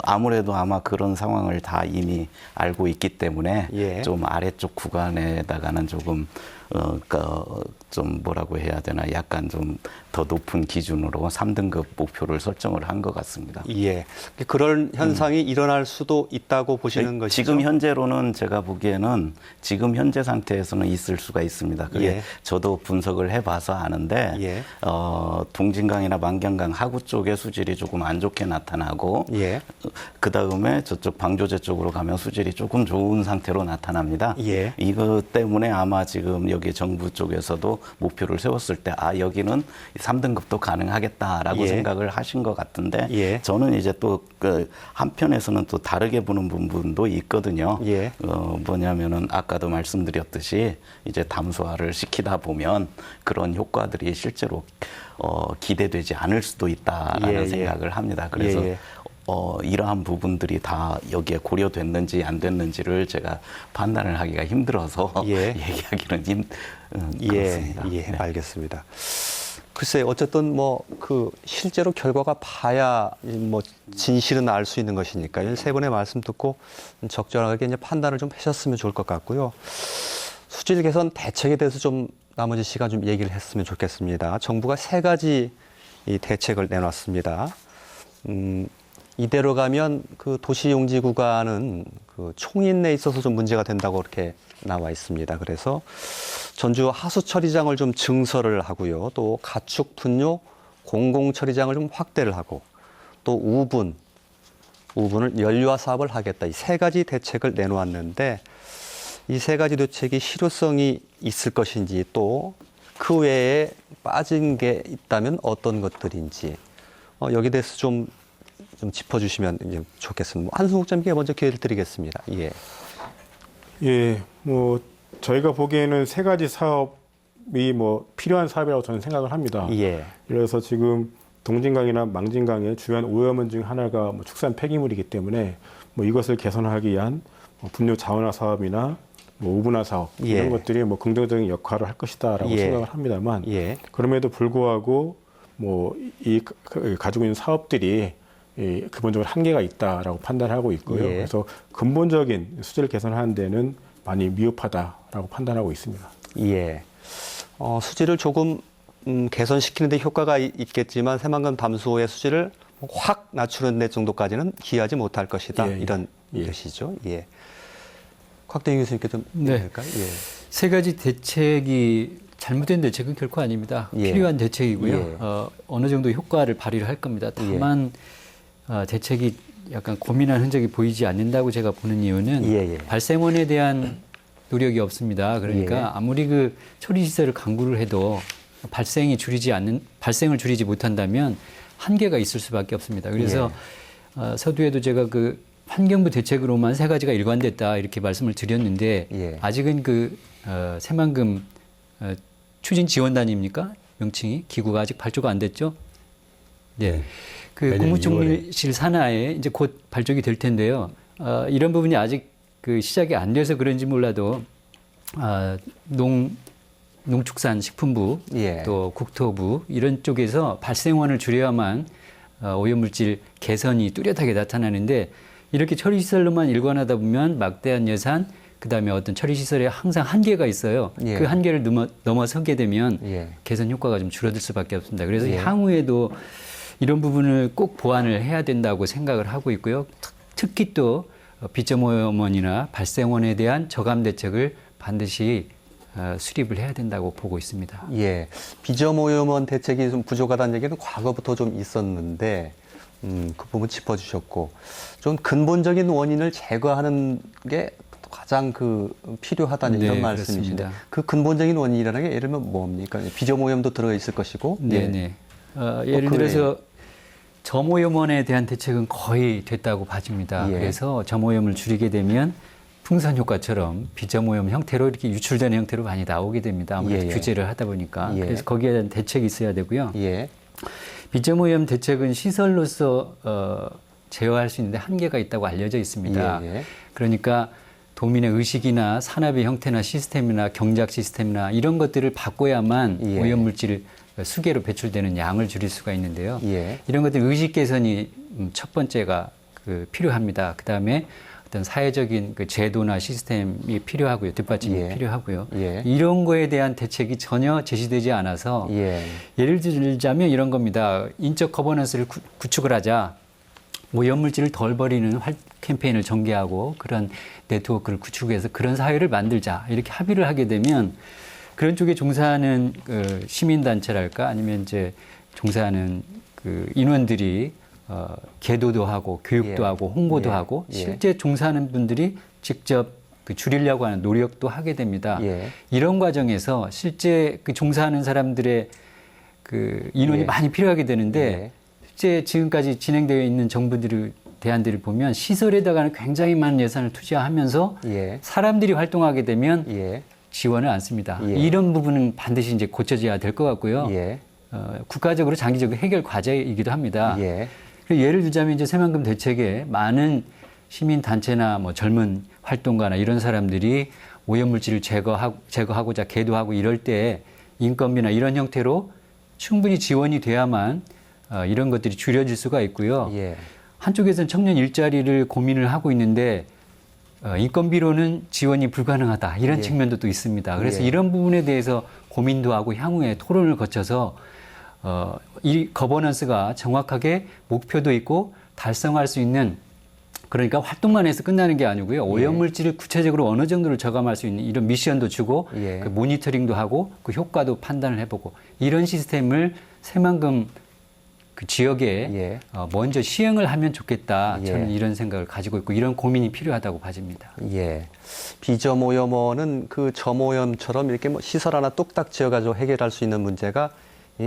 아무래도 아마 그런 상황을 다 이미 알고 있기 때문에 예. 좀 아래쪽 구간에다가는 조금 좀 뭐라고 해야 되나 약간 좀 더 높은 기준으로 3등급 목표를 설정을 한 것 같습니다. 예. 그런 현상이 일어날 수도 있다고 보시는 것이죠? 지금 현재로는 제가 보기에는 지금 현재 상태에서는 있을 수가 있습니다. 그게 예. 저도 분석을 해봐서 아는데 예. 동진강이나 만경강 하구 쪽의 수질이 조금 안 좋게 나타나고 예. 그 다음에 저쪽 방조제 쪽으로 가면 수질이 조금 좋은 상태로 나타납니다. 예. 이것 때문에 아마 지금 여기 정부 쪽에서도 목표를 세웠을 때 여기는 3등급도 가능하겠다라고 예. 생각을 하신 것 같은데 예. 저는 이제 또 한편에서는 또 다르게 보는 부분도 있거든요. 예. 뭐냐면은 아까도 말씀드렸듯이 이제 담수화를 시키다 보면 그런 효과들이 실제로 기대되지 않을 수도 있다라는 예, 예. 생각을 합니다. 그래서 예, 예. 이러한 부분들이 다 여기에 고려됐는지 안 됐는지를 제가 판단을 하기가 힘들어서 예. 얘기하기는 예, 그렇습니다. 예, 네. 알겠습니다. 글쎄, 어쨌든 실제로 결과가 봐야 진실은 알 수 있는 것이니까요. 세 분의 말씀 듣고 적절하게 이제 판단을 좀 하셨으면 좋을 것 같고요. 수질 개선 대책에 대해서 좀 나머지 시간 좀 얘기를 했으면 좋겠습니다. 정부가 3가지 이 대책을 내놨습니다. 이대로 가면 그 도시용지 구간은 그 총인내에 있어서 좀 문제가 된다고 이렇게 나와 있습니다. 그래서 전주 하수처리장을 좀 증설을 하고요. 또 가축 분뇨 공공처리장을 좀 확대를 하고 또 우분을 연료화 사업을 하겠다. 이 3가지 대책을 내놓았는데 이 3가지 대책이 실효성이 있을 것인지 또 그 외에 빠진 게 있다면 어떤 것들인지 여기에 대해서 좀 짚어주시면 이제 좋겠습니다. 한승욱 장님께 먼저 기회를 드리겠습니다. 예. 예, 저희가 보기에는 3가지 사업이 필요한 사업이라고 저는 생각을 합니다. 예. 그래서 지금 동진강이나 망진강의 주요한 오염원 중 하나가 축산 폐기물이기 때문에 이것을 개선하기 위한 분뇨 자원화 사업이나 우분화 사업 예. 이런 것들이 긍정적인 역할을 할 것이다라고 예. 생각을 합니다만 예. 그럼에도 불구하고 이 가지고 있는 사업들이 기본적으로 한계가 있다라고 판단하고 있고요. 예. 그래서 근본적인 수질 개선하는 데는 많이 미흡하다라고 판단하고 있습니다. 예. 수질을 조금 개선시키는 데 효과가 있겠지만 새만금 담수호의 수질을 확 낮추는 데 정도까지는 기하지 못할 것이다. 예, 예. 이런 예. 것이죠. 예. 곽대희 교수님께 좀 네. 될까요? 예. 3가지 대책이 잘못된 대책은 결코 아닙니다. 예. 필요한 대책이고요. 예. 어느 정도 효과를 발휘를 할 겁니다. 다만 대책이 약간 고민한 흔적이 보이지 않는다고 제가 보는 이유는 예, 예. 발생원에 대한 노력이 없습니다. 그러니까 예. 아무리 그 처리 시설을 강구를 해도 발생을 줄이지 못한다면 한계가 있을 수밖에 없습니다. 그래서 서두에도 제가 그 환경부 대책으로만 3가지가 일관됐다 이렇게 말씀을 드렸는데 예. 아직은 새만금 추진 지원단입니까? 명칭이 기구가 아직 발조가 안 됐죠? 네. 그 내년 국무총리실 산하에 이제 곧 발족이 될 텐데요. 이런 부분이 아직 시작이 안 돼서 그런지 몰라도 농축산식품부 예. 또 국토부 이런 쪽에서 발생원을 줄여야만 오염물질 개선이 뚜렷하게 나타나는데 이렇게 처리시설로만 일관하다 보면 막대한 예산 그다음에 어떤 처리시설에 항상 한계가 있어요. 예. 그 한계를 넘어서게 되면 예. 개선 효과가 좀 줄어들 수밖에 없습니다. 그래서 예. 향후에도 이런 부분을 꼭 보완을 해야 된다고 생각을 하고 있고요. 특히 또 비점오염원이나 발생원에 대한 저감 대책을 반드시 수립을 해야 된다고 보고 있습니다. 예, 비점오염원 대책이 좀 부족하다는 얘기는 과거부터 좀 있었는데 그 부분 짚어주셨고 좀 근본적인 원인을 제거하는 게 가장 필요하다는 네, 이런 말씀이신데 그렇습니다. 그 근본적인 원인이라는 게 예를 들면 뭡니까? 비점오염도 들어 있을 것이고. 네네. 예를 그 들어서 점오염원에 대한 대책은 거의 됐다고 봐집니다. 예. 그래서 점오염을 줄이게 되면 풍선 효과처럼 비점오염 형태로 이렇게 유출되는 형태로 많이 나오게 됩니다. 아무래도 예, 예. 규제를 하다 보니까. 예. 그래서 거기에 대한 대책이 있어야 되고요. 예, 비점오염 대책은 시설로서 제어할 수 있는데 한계가 있다고 알려져 있습니다. 예, 예. 그러니까 도민의 의식이나 산업의 형태나 시스템이나 경작 시스템이나 이런 것들을 바꿔야만 예. 오염물질을 수계로 배출되는 양을 줄일 수가 있는데요. 예. 이런 것들 의식 개선이 첫 번째가 필요합니다. 그다음에 어떤 사회적인 제도나 시스템이 필요하고요. 뒷받침이 예. 필요하고요. 예. 이런 거에 대한 대책이 전혀 제시되지 않아서 예. 예를 들자면 이런 겁니다. 인적 거버넌스를 구축을 하자. 오염물질을 덜 버리는 캠페인을 전개하고 그런 네트워크를 구축해서 그런 사회를 만들자. 이렇게 합의를 하게 되면 그런 쪽에 종사하는 시민단체랄까 아니면 이제 종사하는 인원들이 계도도 하고 교육도 예. 하고 홍보도 예. 하고 예. 실제 종사하는 분들이 직접 줄이려고 하는 노력도 하게 됩니다. 예. 이런 과정에서 실제 종사하는 사람들의 인원이 예. 많이 필요하게 되는데 예. 실제 지금까지 진행되어 있는 정부들의 대안들을 보면 시설에다가는 굉장히 많은 예산을 투자하면서 예. 사람들이 활동하게 되면 예. 지원을 안 씁니다. 예. 이런 부분은 반드시 이제 고쳐져야 될 것 같고요. 예. 국가적으로 장기적 해결 과제이기도 합니다. 예. 예를 들자면 이제 새만금 대책에 많은 시민 단체나 뭐 젊은 활동가나 이런 사람들이 오염물질을 제거하고자 계도하고 이럴 때 인건비나 이런 형태로 충분히 지원이 돼야만 이런 것들이 줄여질 수가 있고요. 예. 한쪽에서는 청년 일자리를 고민을 하고 있는데 인건비로는 지원이 불가능하다 이런 예. 측면도 또 있습니다. 그래서 예. 이런 부분에 대해서 고민도 하고 향후에 토론을 거쳐서 이 거버넌스가 정확하게 목표도 있고 달성할 수 있는 그러니까 활동만 해서 끝나는 게 아니고요. 오염물질을 구체적으로 어느 정도를 저감할 수 있는 이런 미션도 주고 예. 모니터링도 하고 그 효과도 판단을 해보고 이런 시스템을 새만금 지역에 예. 먼저 시행을 하면 좋겠다. 예. 저는 이런 생각을 가지고 있고 이런 고민이 필요하다고 봐집니다. 예. 비점오염원은 점오염처럼 이렇게 시설 하나 뚝딱 지어가지고 해결할 수 있는 문제가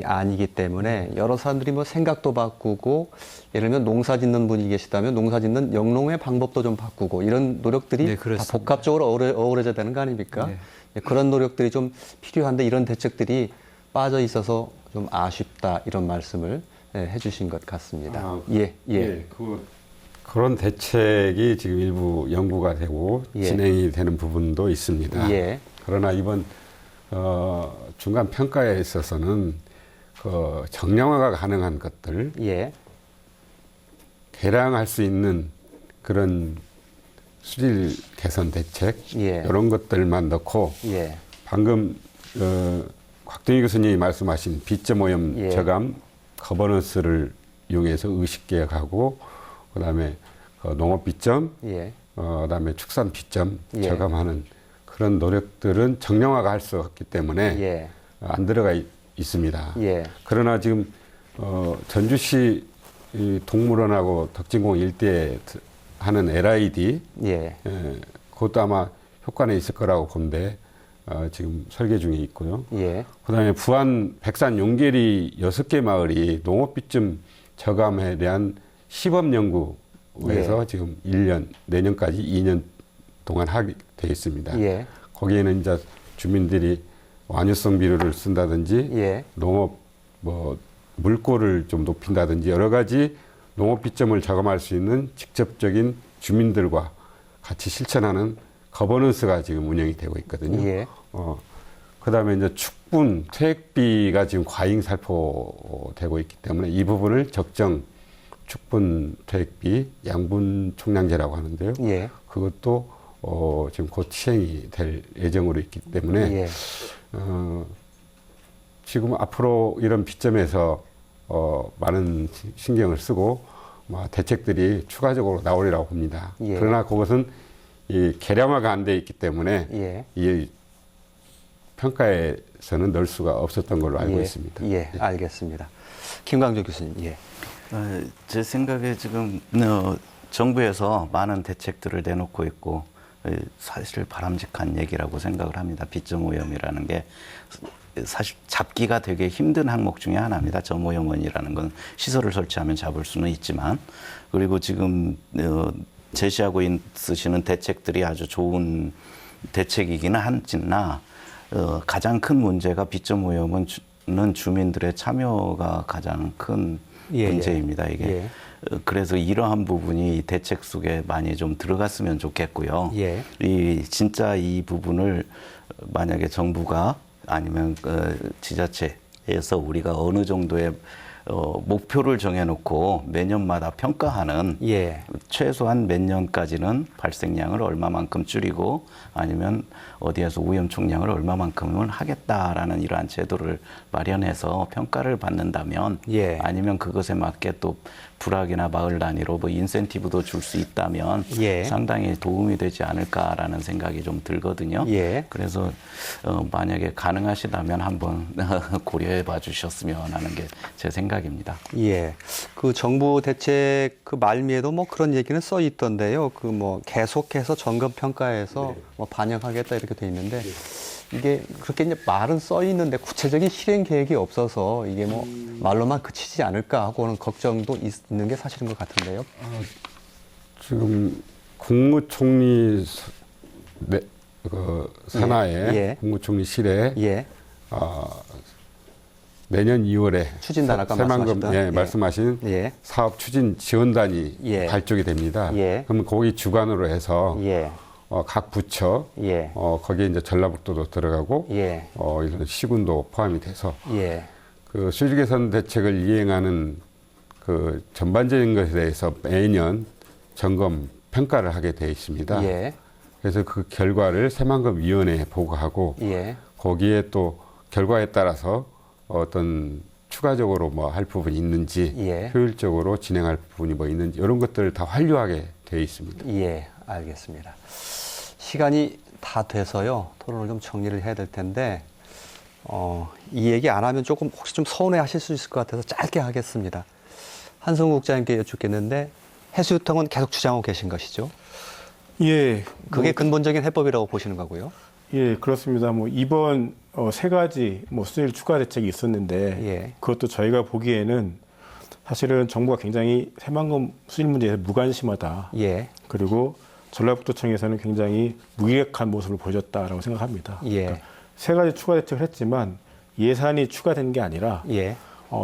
아니기 때문에 여러 사람들이 생각도 바꾸고 예를 들면 농사 짓는 분이 계시다면 농사 짓는 영농의 방법도 좀 바꾸고 이런 노력들이 네, 다 그렇습니다. 복합적으로 어우러져야 되는 거 아닙니까? 네. 그런 노력들이 좀 필요한데 이런 대책들이 빠져 있어서 좀 아쉽다 이런 말씀을 해주신 것 같습니다. 그런 대책이 지금 일부 연구가 되고 예. 진행이 되는 부분도 있습니다. 예. 그러나 이번 중간 평가에 있어서는 정량화가 가능한 것들, 예. 개량할 수 있는 그런 수질 개선 대책 예. 이런 것들만 넣고 예. 방금 곽동희 교수님이 말씀하신 비점오염 예. 저감 거버넌스를 이용해서 의식개혁하고 그다음에 농업 비점, 예. 그다음에 축산 비점 예. 저감하는 그런 노력들은 정량화가 할 수 없기 때문에 예. 안 들어가 있습니다. 예. 그러나 지금 전주시 이 동물원하고 덕진공 일대에 하는 LID 예. 그것도 아마 효과는 있을 거라고 보는데 지금 설계 중에 있고요. 예. 그다음에 부안 백산 용계리 6개 마을이 농업비점 저감에 대한 시범 연구에서 예. 지금 1년 내년까지 2년 동안 하게 돼 있습니다. 예. 거기에는 이제 주민들이 완유성 비료를 쓴다든지 예. 농업 물꼬를 좀 높인다든지 여러 가지 농업비점을 저감할 수 있는 직접적인 주민들과 같이 실천하는 거버넌스가 지금 운영이 되고 있거든요. 예. 그다음에 이제 축분 퇴액비가 지금 과잉 살포되고 있기 때문에 이 부분을 적정 축분 퇴액비 양분 총량제라고 하는데요. 예. 그것도 지금 곧 시행이 될 예정으로 있기 때문에 예. 지금 앞으로 이런 비점에서 많은 신경을 쓰고 대책들이 추가적으로 나오리라고 봅니다. 예. 그러나 그것은 이 계량화가 안 돼 있기 때문에 예. 이 평가에서는 넣을 수가 없었던 걸로 알고 예. 있습니다. 예, 알겠습니다. 김광조 교수님, 예. 제 생각에 지금 정부에서 많은 대책들을 내놓고 있고 사실 바람직한 얘기라고 생각을 합니다. 빗점오염이라는 게 사실 잡기가 되게 힘든 항목 중에 하나입니다. 점오염원이라는 건 시설을 설치하면 잡을 수는 있지만, 그리고 지금 제시하고 있으시는 대책들이 아주 좋은 대책이기는 하지나 가장 큰 문제가 빗점오염은 주민들의 참여가 가장 큰 예, 문제입니다. 이게 예. 그래서 이러한 부분이 대책 속에 많이 좀 들어갔으면 좋겠고요. 예. 진짜 이 부분을 만약에 정부가 아니면 지자체에서 우리가 어느 정도의 목표를 정해놓고 매년마다 평가하는 예. 최소한 몇 년까지는 발생량을 얼마만큼 줄이고 아니면 어디에서 오염 총량을 얼마만큼을 하겠다라는 이러한 제도를 마련해서 평가를 받는다면 예. 아니면 그것에 맞게 또 불악이나 마을 단위로 뭐 인센티브도 줄 수 있다면 예. 상당히 도움이 되지 않을까라는 생각이 좀 들거든요. 예. 그래서 만약에 가능하시다면 한번 고려해 봐 주셨으면 하는 게 제 생각입니다. 예. 그 정부 대책 그 말미에도 뭐 그런 얘기는 써 있던데요. 그 뭐 계속해서 점검 평가해서 뭐 반영하겠다 이렇게 돼 있는데 이게 그렇게 이제 말은 써 있는데 구체적인 실행 계획이 없어서 이게 뭐 말로만 그치지 않을까 하고는 걱정도 있는 게 사실인 것 같은데요. 지금 국무총리 산하에 예. 국무총리실에 예. 내년 2월에 추진단 아까 새만금 말씀하셨던. 예, 예. 말씀하신 예. 사업 추진 지원단이 예. 발족이 됩니다. 예. 그러면 거기 주관으로 해서 예. 각 부처 예. 거기에 이제 전라북도도 들어가고 예. 이런 시군도 포함이 돼서 예. 그 수질 개선 대책을 이행하는 그 전반적인 것에 대해서 매년 점검 평가를 하게 돼 있습니다. 예. 그래서 그 결과를 새만금 위원회에 보고하고 예. 거기에 또 결과에 따라서 어떤 추가적으로 뭐 할 부분이 있는지 예. 효율적으로 진행할 부분이 뭐 있는지 이런 것들을 다 완료하게 되어 있습니다. 예, 알겠습니다. 시간이 다 돼서요. 토론을 좀 정리를 해야 될 텐데 이 얘기 안 하면 조금 혹시 좀 서운해 하실 수 있을 것 같아서 짧게 하겠습니다. 한성우 국장님께 여쭙겠는데 해수유통은 계속 주장하고 계신 것이죠? 예. 그게 근본적인 해법이라고 보시는 거고요. 예, 그렇습니다. 뭐 이번 세 가지 뭐 수질 추가 대책이 있었는데 예. 그것도 저희가 보기에는 사실은 정부가 굉장히 새만금 수질 문제에 무관심하다. 예. 그리고 전라북도청에서는 굉장히 무기력한 모습을 보여줬다라고 생각합니다. 예. 그러니까 세 가지 추가 대책을 했지만 예산이 추가된 게 아니라 예.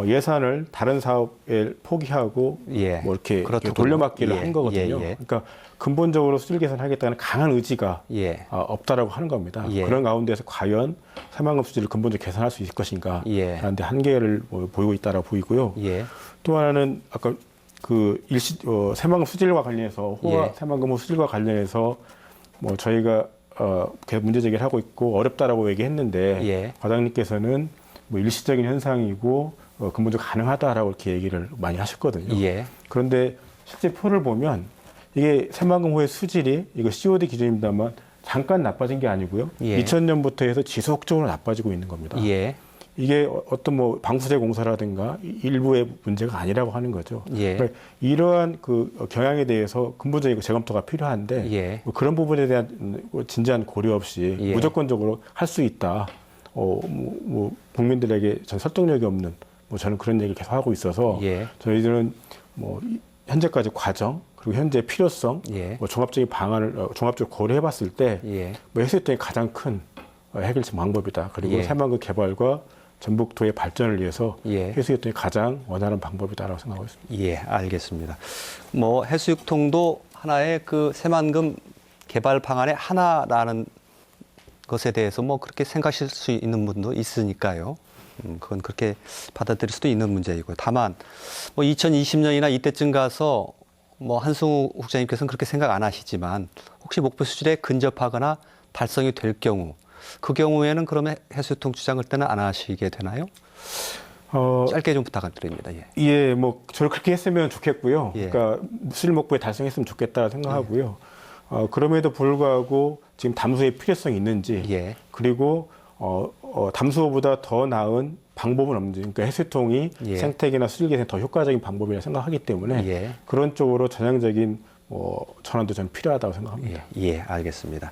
예산을 다른 사업에 포기하고 예. 뭐 이렇게 그렇더군요. 돌려막기를 예. 한 거거든요. 예. 예. 그러니까 근본적으로 수질 개선하겠다는 강한 의지가 예. 없다라고 하는 겁니다. 예. 그런 가운데서 과연 새만금 수질을 근본적으로 개선할 수 있을 것인가? 예. 라는데 한계를 보이고 있다라고 보이고요. 예. 또 하나는 아까 그 새만금 수질과 관련해서 예. 새만금 수질과 관련해서 뭐 저희가 계속 문제 제기를 하고 있고 어렵다라고 얘기했는데 예. 과장님께서는 뭐 일시적인 현상이고 근본적으로 가능하다라고 이렇게 얘기를 많이 하셨거든요. 예. 그런데 실제 표를 보면 이게 새만금호의 수질이 이거 COD 기준입니다만 잠깐 나빠진 게 아니고요. 예. 2000년부터 해서 지속적으로 나빠지고 있는 겁니다. 예. 이게 어떤 뭐 방수제 공사라든가 일부의 문제가 아니라고 하는 거죠. 예. 그러니까 이러한 그 경향에 대해서 근본적인 재검토가 필요한데 예. 뭐 그런 부분에 대한 진지한 고려 없이 예. 무조건적으로 할 수 있다. 뭐 국민들에게 전 설득력이 없는 뭐 저는 그런 얘기를 계속 하고 있어서 예. 저희들은 뭐 현재까지 과정 그리고 현재 필요성, 예. 뭐 종합적인 방안을 종합적으로 고려해봤을 때, 예. 뭐 해수유통이 가장 큰 해결책 방법이다. 그리고 예. 새만금 개발과 전북도의 발전을 위해서 예. 해수유통이 가장 원하는 방법이다라고 생각하고 있습니다. 예, 알겠습니다. 뭐 해수육통도 하나의 그 새만금 개발 방안의 하나라는 것에 대해서 뭐 그렇게 생각하실 수 있는 분도 있으니까요. 그건 그렇게 받아들일 수도 있는 문제이고요. 다만 뭐 2020년이나 이때쯤 가서 뭐 한승우 국장님께서는 그렇게 생각 안 하시지만 혹시 목표 수질에 근접하거나 달성이 될 경우 그 경우에는 그러면 해수유통 주장을 때는 안 하시게 되나요? 짧게 좀 부탁드립니다. 예. 예, 뭐 저를 그렇게 했으면 좋겠고요. 예. 그러니까 수질 목표에 달성했으면 좋겠다 생각하고요. 그럼에도 불구하고 지금 담수의 필요성이 있는지, 예. 그리고 담수호보다 더 나은 방법은 없는지, 그러니까 해수통이 예. 생태계나 수질 개선에 더 효과적인 방법이라 생각하기 때문에 예. 그런 쪽으로 전향적인 전환도 좀 필요하다고 생각합니다. 예, 알겠습니다.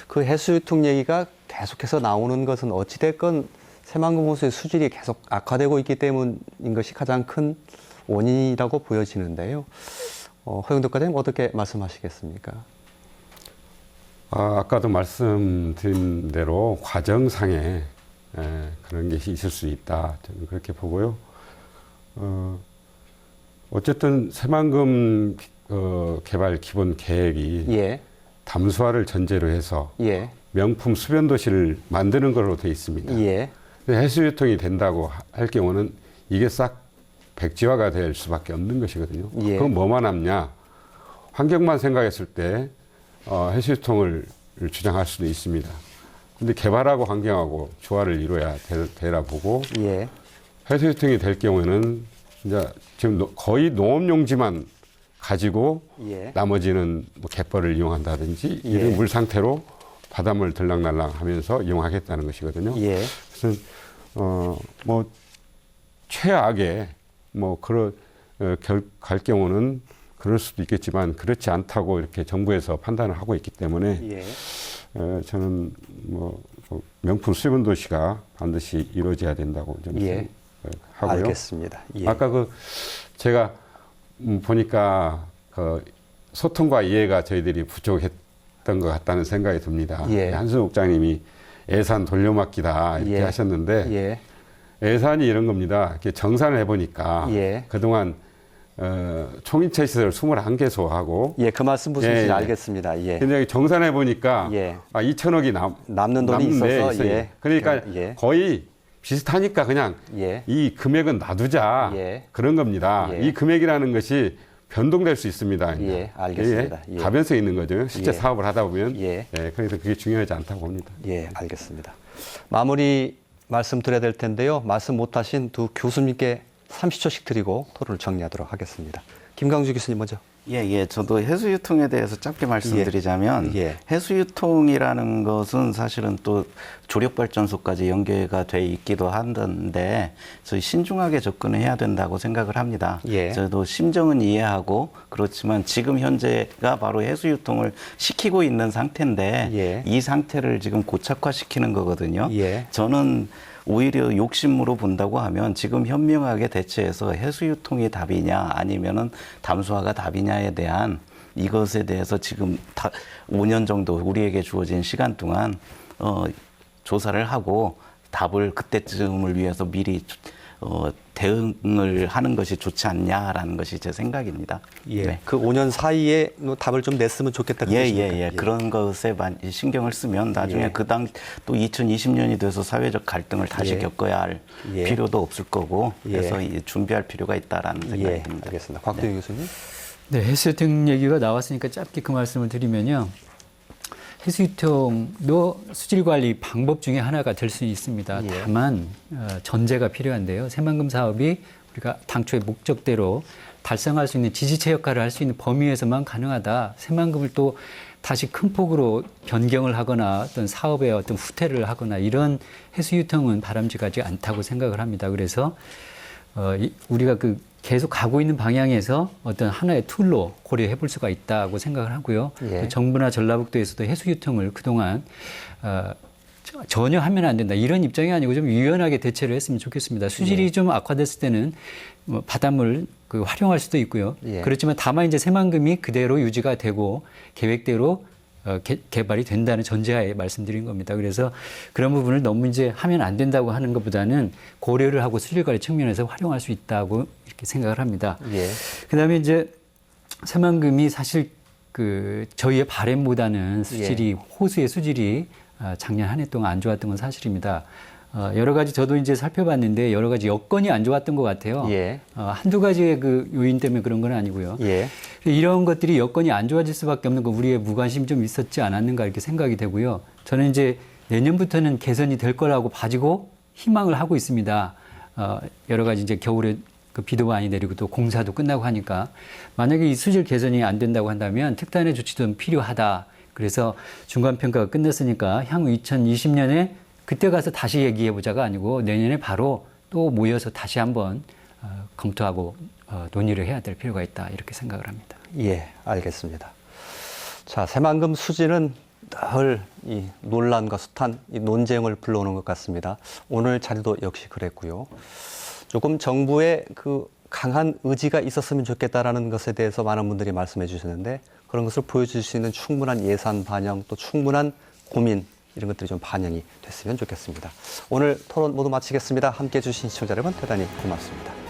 그 해수유통 얘기가 계속해서 나오는 것은 어찌됐건 새만금 호수의 수질이 계속 악화되고 있기 때문인 것이 가장 큰 원인이라고 보여지는데요. 허영덕 과장님 어떻게 말씀하시겠습니까? 아까도 말씀드린 대로 과정상에 그런 것이 있을 수 있다. 저는 그렇게 보고요. 어쨌든 새만금 개발 기본 계획이 예, 담수화를 전제로 해서 예, 명품 수변 도시를 만드는 걸로 돼 있습니다. 예, 해수유통이 된다고 할 경우는 이게 싹 백지화가 될 수밖에 없는 것이거든요. 예. 그럼 뭐만 남냐? 환경만 생각했을 때 해수유통을 주장할 수도 있습니다. 근데 개발하고 환경하고 조화를 이루어야 되라 보고 예, 해수유통이 될 경우에는 이제 지금 거의 농업용지만 가지고 예. 나머지는 뭐 갯벌을 이용한다든지 예. 이런 물 상태로 바닷물 들락날락 하면서 이용하겠다는 것이거든요. 예. 그래서 뭐 최악의 뭐 갈 경우는 그럴 수도 있겠지만 그렇지 않다고 이렇게 정부에서 판단을 하고 있기 때문에 예. 저는 뭐 명품 수변 도시가 반드시 이루어져야 된다고 좀 예. 하고요. 알겠습니다. 예. 아까 제가 보니까 소통과 이해가 저희들이 부족했던 것 같다는 생각이 듭니다. 예. 한승우 국장님이 예산 돌려막기다 이렇게 예. 하셨는데 예. 예산이 이런 겁니다. 이렇게 정산을 해보니까 예. 그동안 총인체 시설 21개소하고 예, 그 말씀 무슨 예, 뜻인지 예. 알겠습니다. 예. 근데 정산해 보니까 예. 2천억이 남는 돈이 있어서, 예. 그러니까 예. 거의 비슷하니까 그냥 예. 이 금액은 놔두자 예. 그런 겁니다. 예. 이 금액이라는 것이 변동될 수 있습니다. 예, 알겠습니다. 예. 가변성이 있는 거죠. 실제 예. 사업을 하다 보면. 예. 그래서 그게 중요하지 않다고 봅니다. 예, 알겠습니다. 마무리 말씀드려야 될 텐데요. 말씀 못하신 두 교수님께 30초씩 드리고 토론을 정리하도록 하겠습니다. 김강주 교수님 먼저. 예. 저도 해수유통에 대해서 짧게 말씀드리자면 예. 해수유통이라는 것은 사실은 또 조력발전소까지 연계가 돼 있기도 한데 저희 신중하게 접근해야 된다고 생각을 합니다. 예. 저도 심정은 이해하고 그렇지만 지금 현재가 바로 해수유통을 시키고 있는 상태인데 예. 이 상태를 지금 고착화시키는 거거든요. 예. 저는 오히려 욕심으로 본다고 하면 지금 현명하게 대처해서 해수유통이 답이냐 아니면은 담수화가 답이냐에 대한 이것에 대해서 지금 5년 정도 우리에게 주어진 시간 동안 조사를 하고 답을 그때쯤을 위해서 미리 대응을 하는 것이 좋지 않냐라는 것이 제 생각입니다. 예. 네. 그 5년 사이에 답을 좀 냈으면 좋겠다. 예. 그런 것에 신경을 쓰면 나중에 예. 또 2020년이 돼서 사회적 갈등을 다시 예. 겪어야 할 예. 필요도 없을 거고 예. 그래서 준비할 필요가 있다라는 생각이 예, 듭니다. 알겠습니다. 곽도희 교수님. 네, 해수유통 얘기가 나왔으니까 짧게 그 말씀을 드리면요. 해수유통도 수질 관리 방법 중에 하나가 될 수 있습니다. 예. 다만 전제가 필요한데요. 새만금 사업이 우리가 당초의 목적대로 달성할 수 있는 지지체 역할을 할 수 있는 범위에서만 가능하다. 새만금을 또 다시 큰 폭으로 변경을 하거나 어떤 사업에 어떤 후퇴를 하거나 이런 해수유통은 바람직하지 않다고 생각을 합니다. 그래서 우리가 계속 가고 있는 방향에서 어떤 하나의 툴로 고려해 볼 수가 있다고 생각을 하고요. 예. 정부나 전라북도에서도 해수유통을 그동안 전혀 하면 안 된다. 이런 입장이 아니고 좀 유연하게 대처를 했으면 좋겠습니다. 수질이 좀 악화됐을 때는 바닷물 활용할 수도 있고요. 예. 그렇지만 다만 이제 새만금이 그대로 유지가 되고 계획대로 개발이 된다는 전제하에 말씀드린 겁니다. 그래서 그런 부분을 너무 이제 하면 안 된다고 하는 것보다는 고려를 하고 수질 관리 측면에서 활용할 수 있다고 이렇게 생각을 합니다. 예. 그다음에 이제 새만금이 사실 저희의 바램보다는 수질이 예. 호수의 수질이 작년 한 해 동안 안 좋았던 건 사실입니다. 여러 가지 저도 이제 살펴봤는데 여러 가지 여건이 안 좋았던 것 같아요. 예. 한두 가지의 그 요인 때문에 그런 건 아니고요. 예. 이런 것들이 여건이 안 좋아질 수밖에 없는 거 우리의 무관심이 좀 있었지 않았는가 이렇게 생각이 되고요. 저는 이제 내년부터는 개선이 될 거라고 가지고 희망을 하고 있습니다. 여러 가지 이제 겨울에 그 비도 많이 내리고 또 공사도 끝나고 하니까 만약에 이 수질 개선이 안 된다고 한다면 특단의 조치도 필요하다. 그래서 중간평가가 끝났으니까 향후 2020년에 그때 가서 다시 얘기해 보자가 아니고 내년에 바로 또 모여서 다시 한번 검토하고 논의를 해야 될 필요가 있다. 이렇게 생각을 합니다. 예, 알겠습니다. 자, 새만금 수지는 늘 이 논란과 숱한 이 논쟁을 불러오는 것 같습니다. 오늘 자리도 역시 그랬고요. 조금 정부의 그 강한 의지가 있었으면 좋겠다라는 것에 대해서 많은 분들이 말씀해 주셨는데 그런 것을 보여줄 수 있는 충분한 예산 반영 또 충분한 고민 이런 것들이 좀 반영이 됐으면 좋겠습니다. 오늘 토론 모두 마치겠습니다. 함께해 주신 시청자 여러분 대단히 고맙습니다.